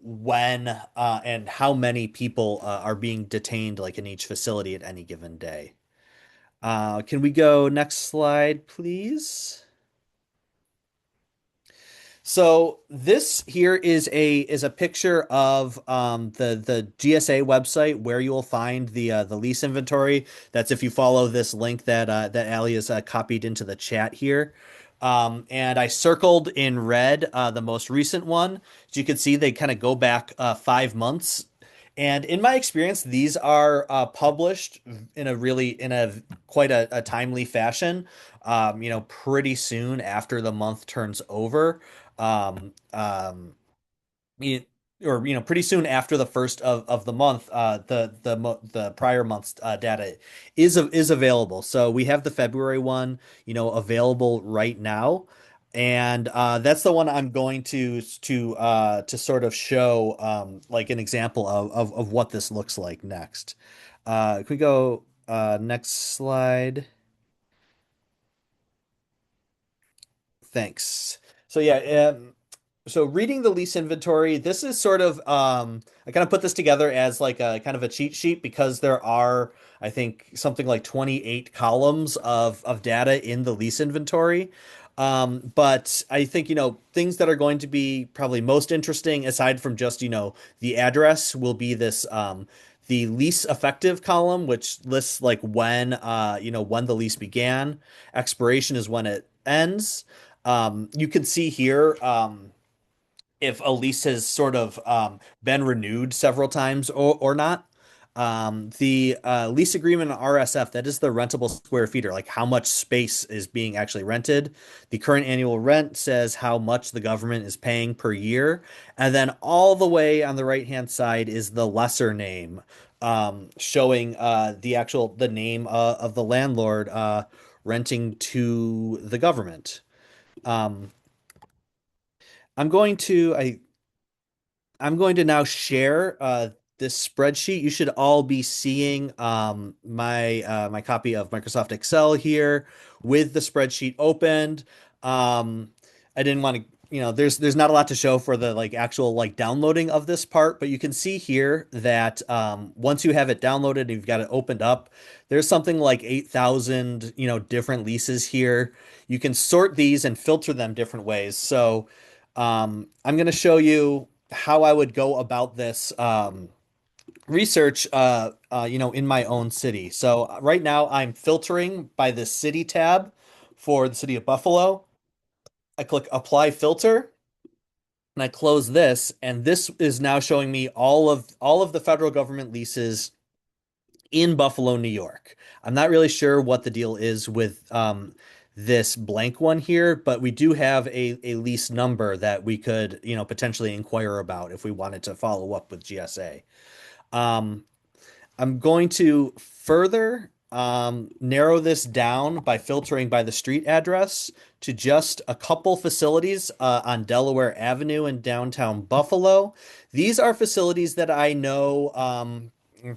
D: when and how many people are being detained, like in each facility at any given day. Can we go next slide, please? So this here is a picture of the GSA website where you will find the lease inventory. That's if you follow this link that Ali has copied into the chat here. And I circled in red the most recent one. As you can see, they kind of go back 5 months. And in my experience, these are published in a quite a timely fashion. Pretty soon after the month turns over. Um, um, you, or pretty soon after the first of the month, the prior month's data is available. So we have the February one, available right now, and that's the one I'm going to sort of show like an example of what this looks like next. Can we go next slide? Thanks. So yeah, so reading the lease inventory, this is sort of I kind of put this together as like a kind of a cheat sheet because there are, I think, something like 28 columns of data in the lease inventory. But I think, things that are going to be probably most interesting aside from just, the address will be this the lease effective column, which lists like when the lease began. Expiration is when it ends. You can see here if a lease has sort of been renewed several times or not. The lease agreement RSF, that is the rentable square feet, or like how much space is being actually rented. The current annual rent says how much the government is paying per year. And then all the way on the right-hand side is the lesser name, showing the name of the landlord renting to the government. Um, I'm going to I I'm going to now share this spreadsheet. You should all be seeing my copy of Microsoft Excel here with the spreadsheet opened. I didn't want to, there's not a lot to show for the like actual like downloading of this part, but you can see here that once you have it downloaded and you've got it opened up, there's something like 8,000, different leases here. You can sort these and filter them different ways. So I'm going to show you how I would go about this research, in my own city. So right now I'm filtering by the city tab for the city of Buffalo. I click apply filter and I close this, and this is now showing me all of the federal government leases in Buffalo, New York. I'm not really sure what the deal is with this blank one here, but we do have a lease number that we could, potentially inquire about if we wanted to follow up with GSA. Um, I'm going to further narrow this down by filtering by the street address to just a couple facilities on Delaware Avenue in downtown Buffalo. These are facilities that I know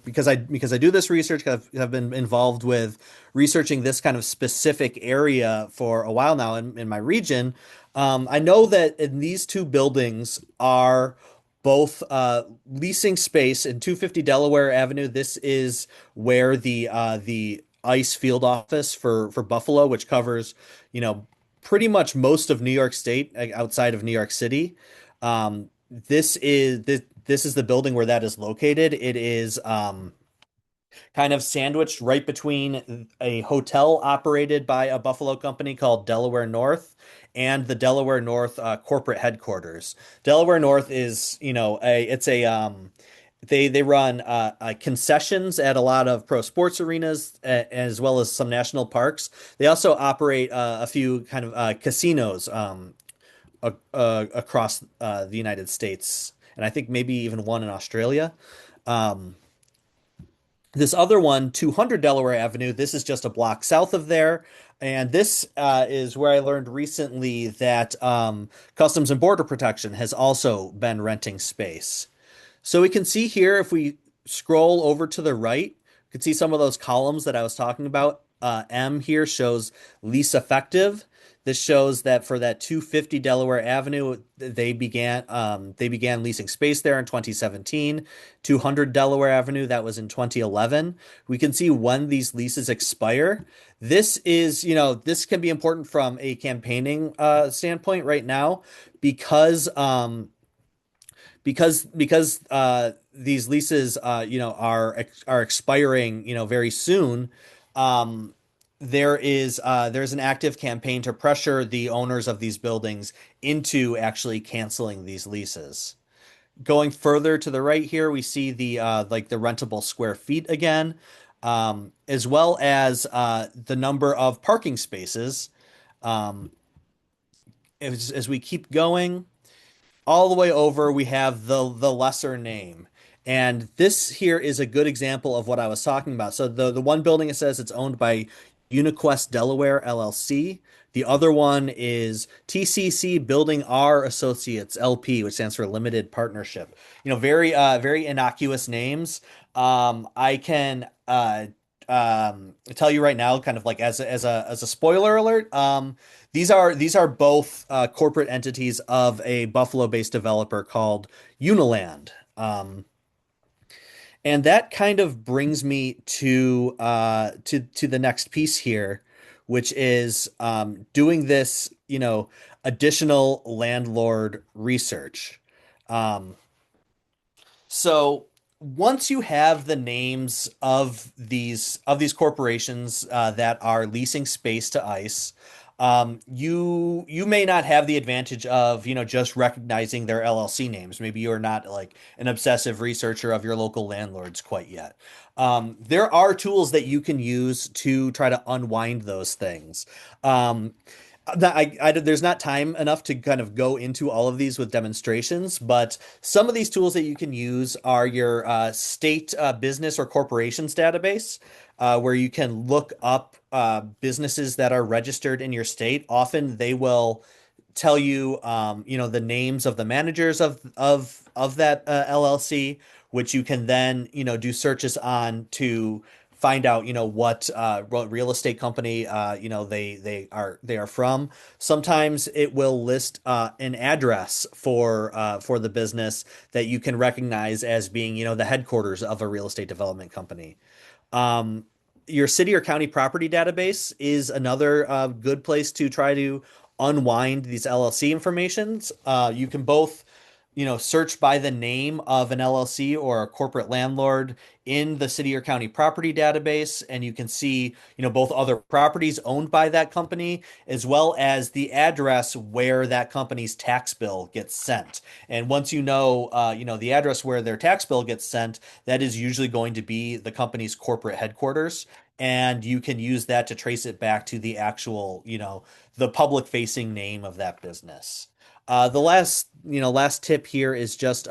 D: because I do this research. I've been involved with researching this kind of specific area for a while now in my region. I know that in these two buildings are both leasing space in 250 Delaware Avenue. This is where the ICE field office for Buffalo, which covers, pretty much most of New York State outside of New York City. This is the building where that is located. It is kind of sandwiched right between a hotel operated by a Buffalo company called Delaware North and the Delaware North corporate headquarters. Delaware North is, they run concessions at a lot of pro sports arenas as well as some national parks. They also operate a few kind of casinos across the United States, and I think maybe even one in Australia. Um, this other one, 200 Delaware Avenue, this is just a block south of there. And this is where I learned recently that Customs and Border Protection has also been renting space. So we can see here, if we scroll over to the right, we can see some of those columns that I was talking about. M here shows lease effective. This shows that for that 250 Delaware Avenue, they began leasing space there in 2017. 200 Delaware Avenue, that was in 2011. We can see when these leases expire. This is, this can be important from a campaigning standpoint right now because these leases are expiring very soon. um there's an active campaign to pressure the owners of these buildings into actually canceling these leases. Going further to the right here, we see the like the rentable square feet again, as well as the number of parking spaces. um as we keep going all the way over, we have the lesser name. And this here is a good example of what I was talking about. So the one building, it says it's owned by UniQuest Delaware LLC. The other one is TCC Building R Associates LP, which stands for Limited Partnership. Very innocuous names. I can tell you right now, kind of like as a spoiler alert. These are both corporate entities of a Buffalo-based developer called Uniland. And that kind of brings me to the next piece here, which is doing this, additional landlord research. Um, so once you have the names of these corporations that are leasing space to ICE, you may not have the advantage of just recognizing their LLC names. Maybe you're not like an obsessive researcher of your local landlords quite yet. There are tools that you can use to try to unwind those things. Um, there's not time enough to kind of go into all of these with demonstrations, but some of these tools that you can use are your state business or corporations database, where you can look up businesses that are registered in your state. Often they will tell you, the names of the managers of that LLC, which you can then, do searches on to find out, what real estate company, they are from. Sometimes it will list an address for the business that you can recognize as being, the headquarters of a real estate development company. Um, your city or county property database is another good place to try to unwind these LLC informations. You can both, search by the name of an LLC or a corporate landlord in the city or county property database, and you can see, both other properties owned by that company as well as the address where that company's tax bill gets sent. And once the address where their tax bill gets sent, that is usually going to be the company's corporate headquarters. And you can use that to trace it back to the actual, the public facing name of that business. The last tip here is just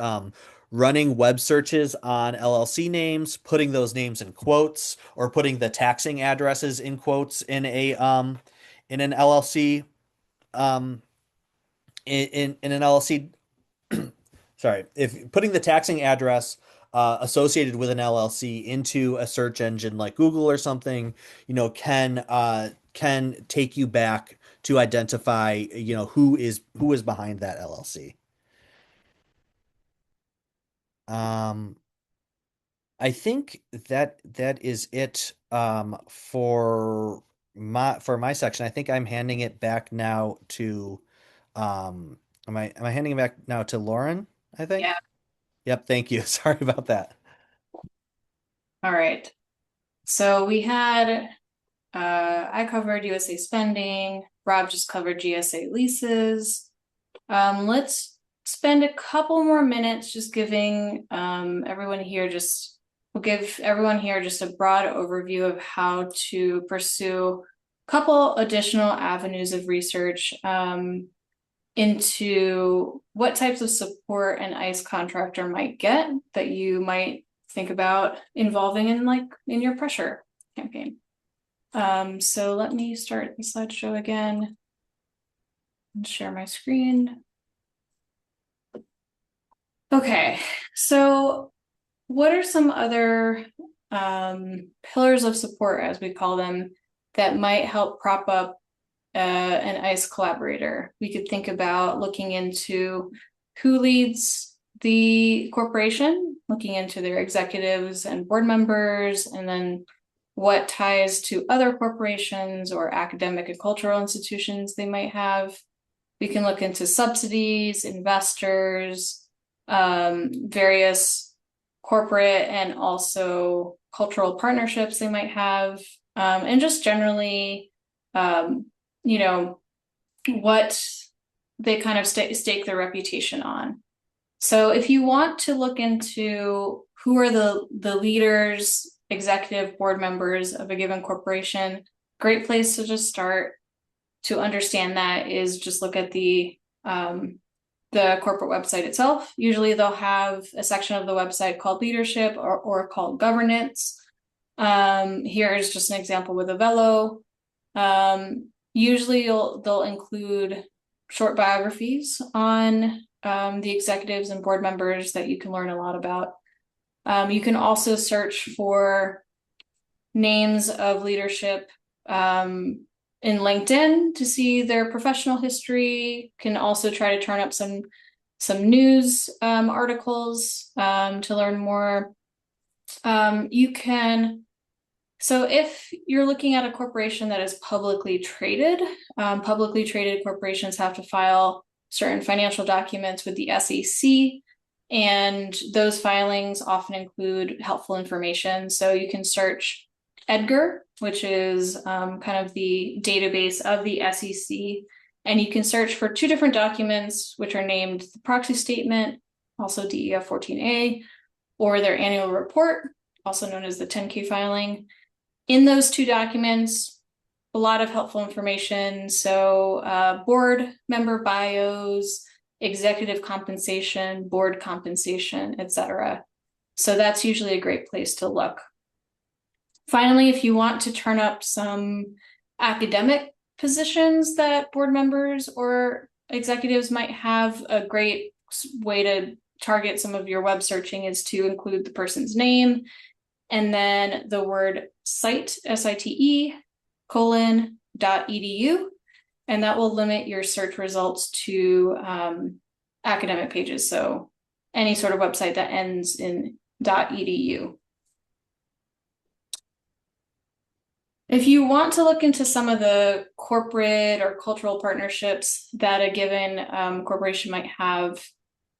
D: running web searches on LLC names, putting those names in quotes, or putting the taxing addresses in quotes in an LLC um, in an LLC. Sorry, if putting the taxing address associated with an LLC into a search engine like Google or something, can take you back to identify, who is behind that LLC. Um, I think that is it for my section. I think I'm handing it back now to am I handing it back now to Lauren, I think?
B: Yeah.
D: Yep, thank you. Sorry about that.
B: All right. So we had, I covered USASpending. Rob just covered GSA leases. Let's spend a couple more minutes just giving everyone here we'll give everyone here just a broad overview of how to pursue a couple additional avenues of research into what types of support an ICE contractor might get that you might think about involving in your pressure campaign. So let me start the slideshow again and share my screen. Okay, so what are some other pillars of support, as we call them, that might help prop up an ICE collaborator. We could think about looking into who leads the corporation, looking into their executives and board members, and then what ties to other corporations or academic and cultural institutions they might have. We can look into subsidies, investors, various corporate and also cultural partnerships they might have, and just generally, you know, what they kind of stake their reputation on. So if you want to look into who are the leaders, executive board members of a given corporation, great place to just start to understand that is just look at the corporate website itself. Usually they'll have a section of the website called leadership or called governance. Here's just an example with Avelo. Usually they'll include short biographies on the executives and board members that you can learn a lot about. You can also search for names of leadership in LinkedIn to see their professional history. Can also try to turn up some news articles to learn more. So if you're looking at a corporation that is publicly traded corporations have to file certain financial documents with the SEC, and those filings often include helpful information. So you can search Edgar, which is kind of the database of the SEC, and you can search for two different documents, which are named the proxy statement, also DEF 14A, or their annual report, also known as the 10K filing. In those two documents, a lot of helpful information. So board member bios, executive compensation, board compensation, etc. So that's usually a great place to look. Finally, if you want to turn up some academic positions that board members or executives might have, a great way to target some of your web searching is to include the person's name and then the word site, SITE, .edu, and that will limit your search results to academic pages. So any sort of website that ends in .edu. If you want to look into some of the corporate or cultural partnerships that a given corporation might have,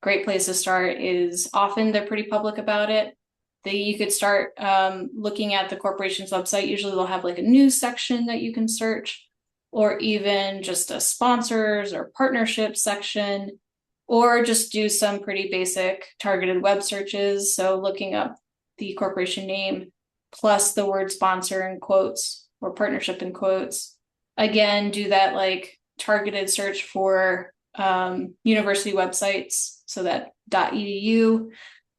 B: great place to start is often they're pretty public about it. You could start looking at the corporation's website. Usually they'll have like a news section that you can search, or even just a sponsors or partnerships section, or just do some pretty basic targeted web searches. So looking up the corporation name plus the word sponsor in quotes or partnership in quotes. Again, do that like targeted search for university websites, so that .edu.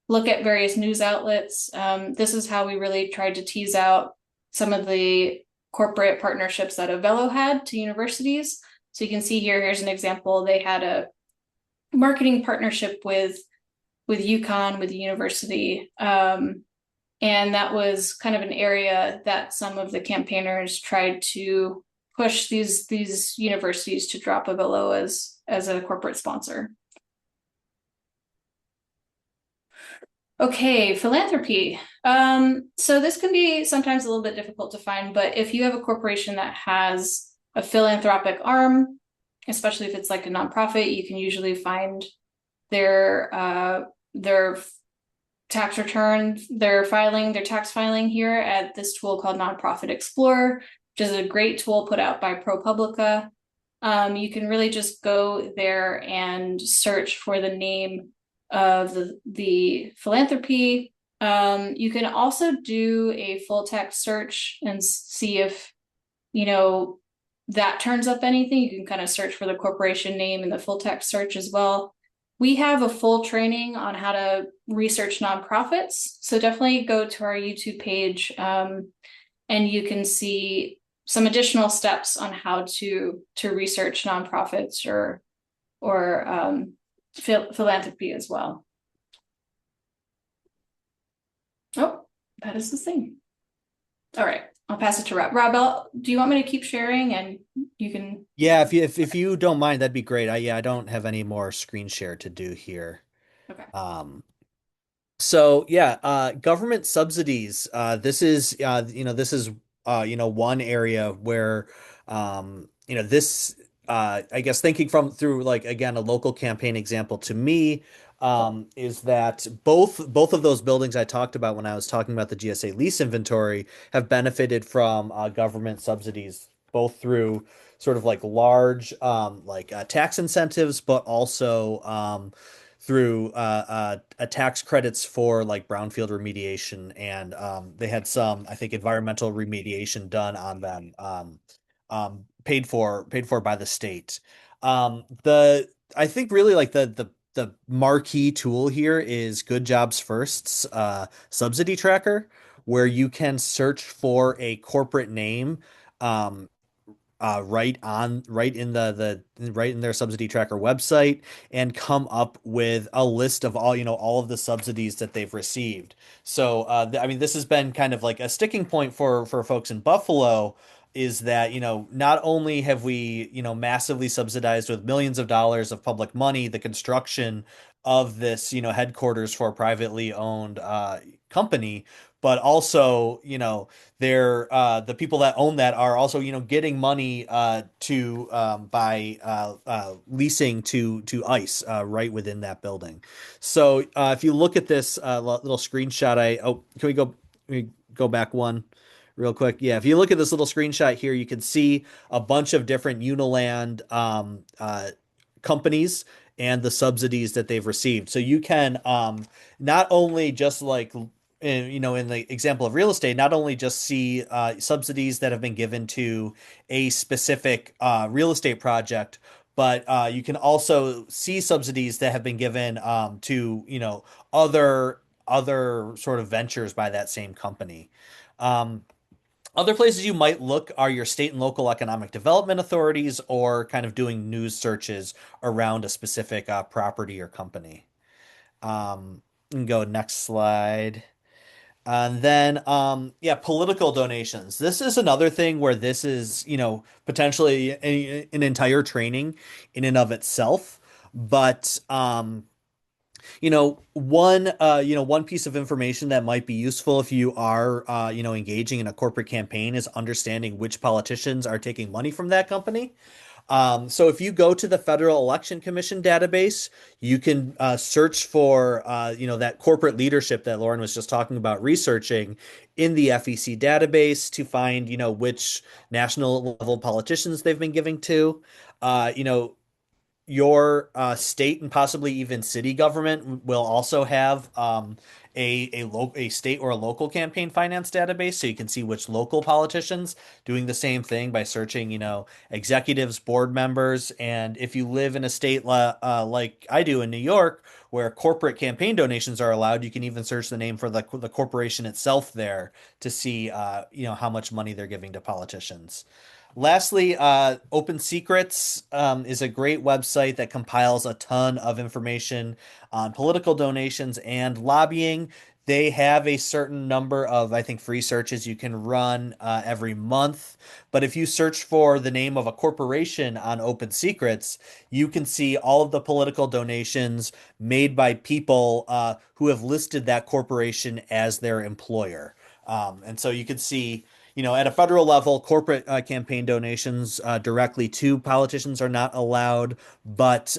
B: Look at various news outlets. This is how we really tried to tease out some of the corporate partnerships that Avelo had to universities. So you can see here's an example. They had a marketing partnership with UConn, with the university. And that was kind of an area that some of the campaigners tried to push these universities to drop Avelo as a corporate sponsor. Okay, philanthropy. So this can be sometimes a little bit difficult to find, but if you have a corporation that has a philanthropic arm, especially if it's like a nonprofit, you can usually find their tax return, their tax filing here at this tool called Nonprofit Explorer, which is a great tool put out by ProPublica. You can really just go there and search for the name of the philanthropy. You can also do a full text search and see if, that turns up anything. You can kind of search for the corporation name in the full text search as well. We have a full training on how to research nonprofits. So definitely go to our YouTube page and you can see some additional steps on how to research nonprofits or philanthropy as well. Oh, that is the thing. All right. I'll pass it to Rob. Rob, do you want me to keep sharing and you can?
D: Yeah, if you don't mind, that'd be great. I don't have any more screen share to do here.
B: Okay.
D: Um, So yeah, government subsidies. This is this is one area where this I guess thinking from through like again a local campaign example to me is that both of those buildings I talked about when I was talking about the GSA lease inventory have benefited from government subsidies both through sort of like large tax incentives, but also through tax credits for like brownfield remediation, and they had some, I think, environmental remediation done on them, paid for by the state. The I think really like the marquee tool here is Good Jobs First's subsidy tracker, where you can search for a corporate name. Um, right in right in their subsidy tracker website and come up with a list of all of the subsidies that they've received. So I mean, this has been kind of like a sticking point for folks in Buffalo, is that not only have we massively subsidized with millions of dollars of public money the construction of this headquarters for a privately owned company, but also they're the people that own that are also getting money to by leasing to ICE right within that building. So if you look at this little screenshot, can we go back one real quick? Yeah, if you look at this little screenshot here, you can see a bunch of different Uniland companies and the subsidies that they've received. So you can not only just like in the example of real estate, not only just see subsidies that have been given to a specific real estate project, but you can also see subsidies that have been given to other sort of ventures by that same company. Um, Other places you might look are your state and local economic development authorities, or kind of doing news searches around a specific property or company. You can go next slide. And then, yeah, political donations. This is another thing where this is, potentially an entire training in and of itself. But, one piece of information that might be useful if you are, engaging in a corporate campaign is understanding which politicians are taking money from that company. So if you go to the Federal Election Commission database, you can search for that corporate leadership that Lauren was just talking about researching in the FEC database to find which national level politicians they've been giving to. Your state and possibly even city government will also have a state or a local campaign finance database, so you can see which local politicians doing the same thing by searching executives, board members. And if you live in a state like I do in New York, where corporate campaign donations are allowed, you can even search the name for the corporation itself there to see how much money they're giving to politicians. Lastly, Open Secrets is a great website that compiles a ton of information on political donations and lobbying. They have a certain number of, I think, free searches you can run every month. But if you search for the name of a corporation on Open Secrets, you can see all of the political donations made by people who have listed that corporation as their employer. And so you can see at a federal level, corporate campaign donations directly to politicians are not allowed, but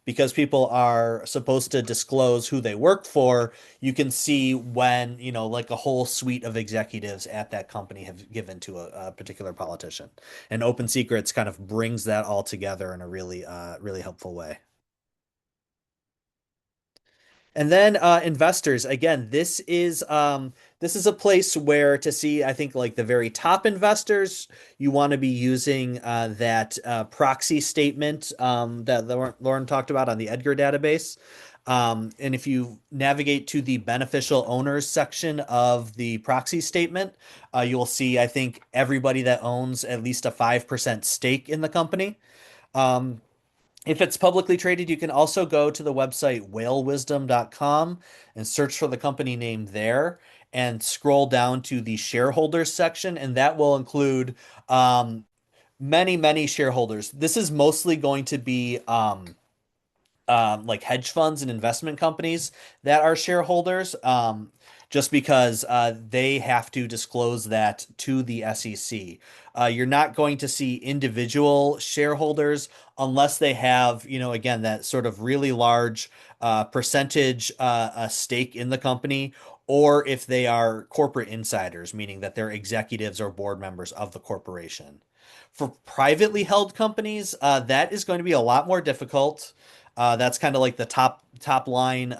D: because people are supposed to disclose who they work for, you can see when, like a whole suite of executives at that company have given to a particular politician. And Open Secrets kind of brings that all together in a really helpful way. And then investors, again, this is a place where to see, I think, like the very top investors, you want to be using that proxy statement that Lauren talked about on the Edgar database. And if you navigate to the beneficial owners section of the proxy statement, you will see, I think, everybody that owns at least a 5% stake in the company. Um, if it's publicly traded, you can also go to the website whalewisdom.com and search for the company name there. and scroll down to the shareholders section, and that will include um, many shareholders. This is mostly going to be like hedge funds and investment companies that are shareholders, just because they have to disclose that to the SEC. You're not going to see individual shareholders unless they have, again, that sort of really large percentage a stake in the company, or if they are corporate insiders, meaning that they're executives or board members of the corporation. For privately held companies, that is going to be a lot more difficult. That's kind of like the top line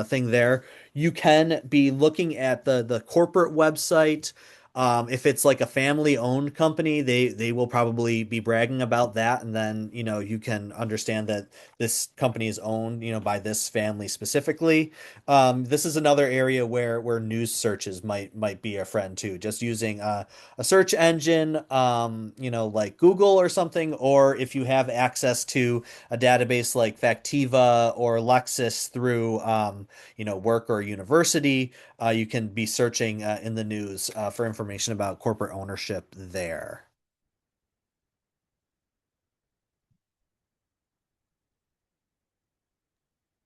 D: thing there. You can be looking at the corporate website. If it's like a family owned company, they will probably be bragging about that, and then you can understand that this company is owned by this family specifically. This is another area where news searches might be a friend too. Just using a search engine, like Google or something, or if you have access to a database like Factiva or Lexis through work or university, you can be searching in the news for information about corporate ownership there.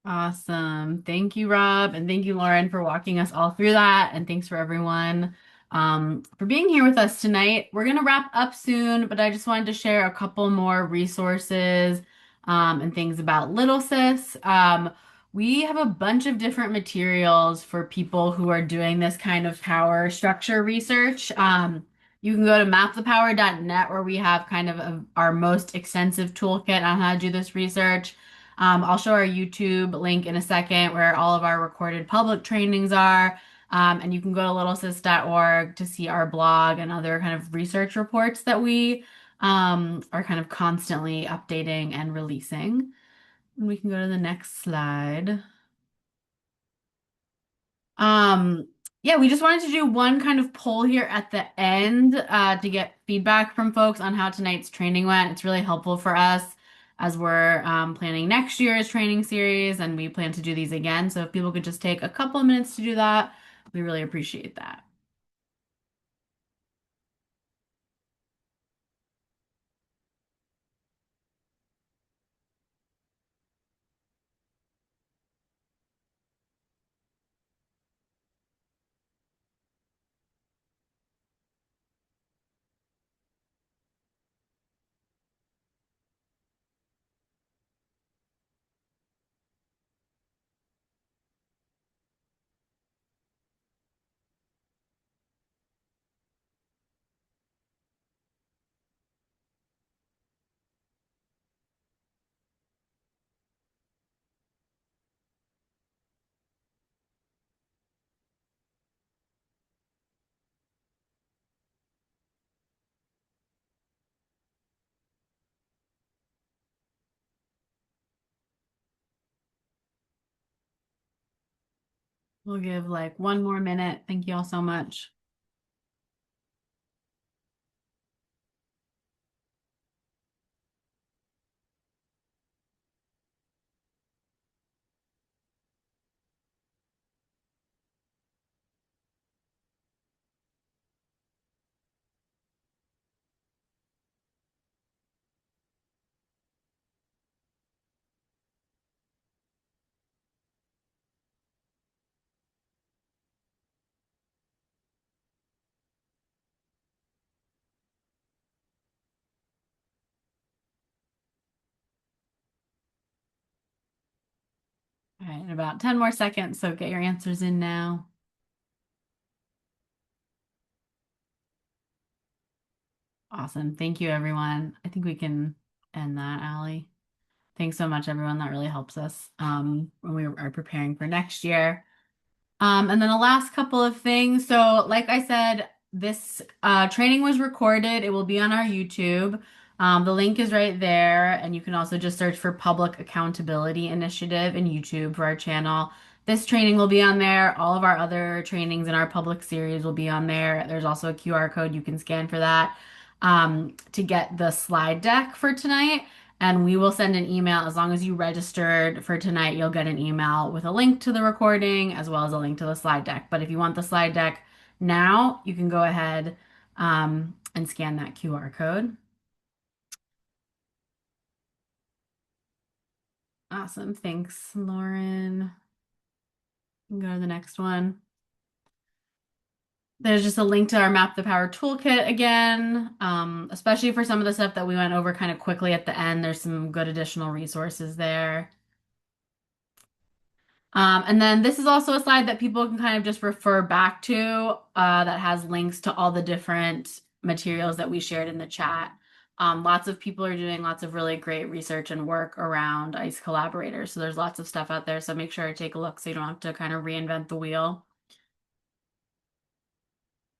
A: Awesome. Thank you, Rob, and thank you, Lauren, for walking us all through that. And thanks for everyone for being here with us tonight. We're going to wrap up soon, but I just wanted to share a couple more resources and things about Little Sis. We have a bunch of different materials for people who are doing this kind of power structure research. You can go to mapthepower.net where we have kind of our most extensive toolkit on how to do this research. I'll show our YouTube link in a second where all of our recorded public trainings are. And you can go to littlesis.org to see our blog and other kind of research reports that we are kind of constantly updating and releasing. And we can go to the next slide. Um, yeah, we just wanted to do one kind of poll here at the end to get feedback from folks on how tonight's training went. It's really helpful for us as we're planning next year's training series, and we plan to do these again. So if people could just take a couple of minutes to do that, we really appreciate that. We'll give like one more minute. Thank you all so much. All right, in about 10 more seconds, so get your answers in now. Awesome. Thank you, everyone. I think we can end that, Allie. Thanks so much, everyone. That really helps us when we are preparing for next year. And then the last couple of things. So, like I said, this training was recorded. It will be on our YouTube. The link is right there. And you can also just search for Public Accountability Initiative in YouTube for our channel. This training will be on there. All of our other trainings in our public series will be on there. There's also a QR code you can scan for that to get the slide deck for tonight. And we will send an email. As long as you registered for tonight, you'll get an email with a link to the recording as well as a link to the slide deck. But if you want the slide deck now, you can go ahead and scan that QR code. Awesome. Thanks, Lauren. Go to the next one. There's just a link to our Map the Power toolkit again, especially for some of the stuff that we went over kind of quickly at the end. There's some good additional resources there. And then this is also a slide that people can kind of just refer back to that has links to all the different materials that we shared in the chat. Lots of people are doing lots of really great research and work around ICE collaborators. So there's lots of stuff out there. So make sure to take a look so you don't have to kind of reinvent the wheel.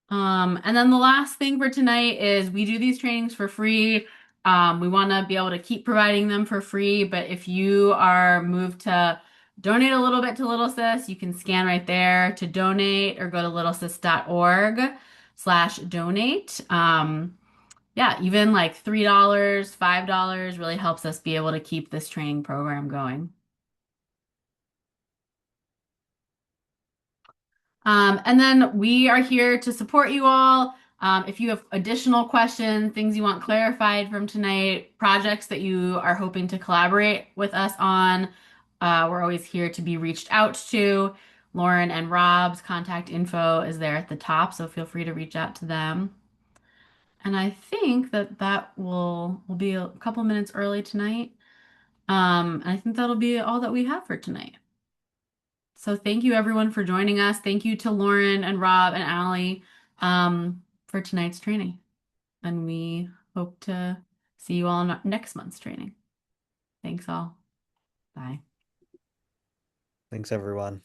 A: And then the last thing for tonight is we do these trainings for free. We want to be able to keep providing them for free, but if you are moved to donate a little bit to Little Sis, you can scan right there to donate or go to littlesis.org/donate. Yeah, even like $3, $5 really helps us be able to keep this training program going. And then we are here to support you all. If you have additional questions, things you want clarified from tonight, projects that you are hoping to collaborate with us on, we're always here to be reached out to. Lauren and Rob's contact info is there at the top, so feel free to reach out to them. And I think that will be a couple minutes early tonight. And I think that'll be all that we have for tonight. So thank you everyone for joining us. Thank you to Lauren and Rob and Allie for tonight's training. And we hope to see you all in next month's training. Thanks all. Bye.
D: Thanks, everyone.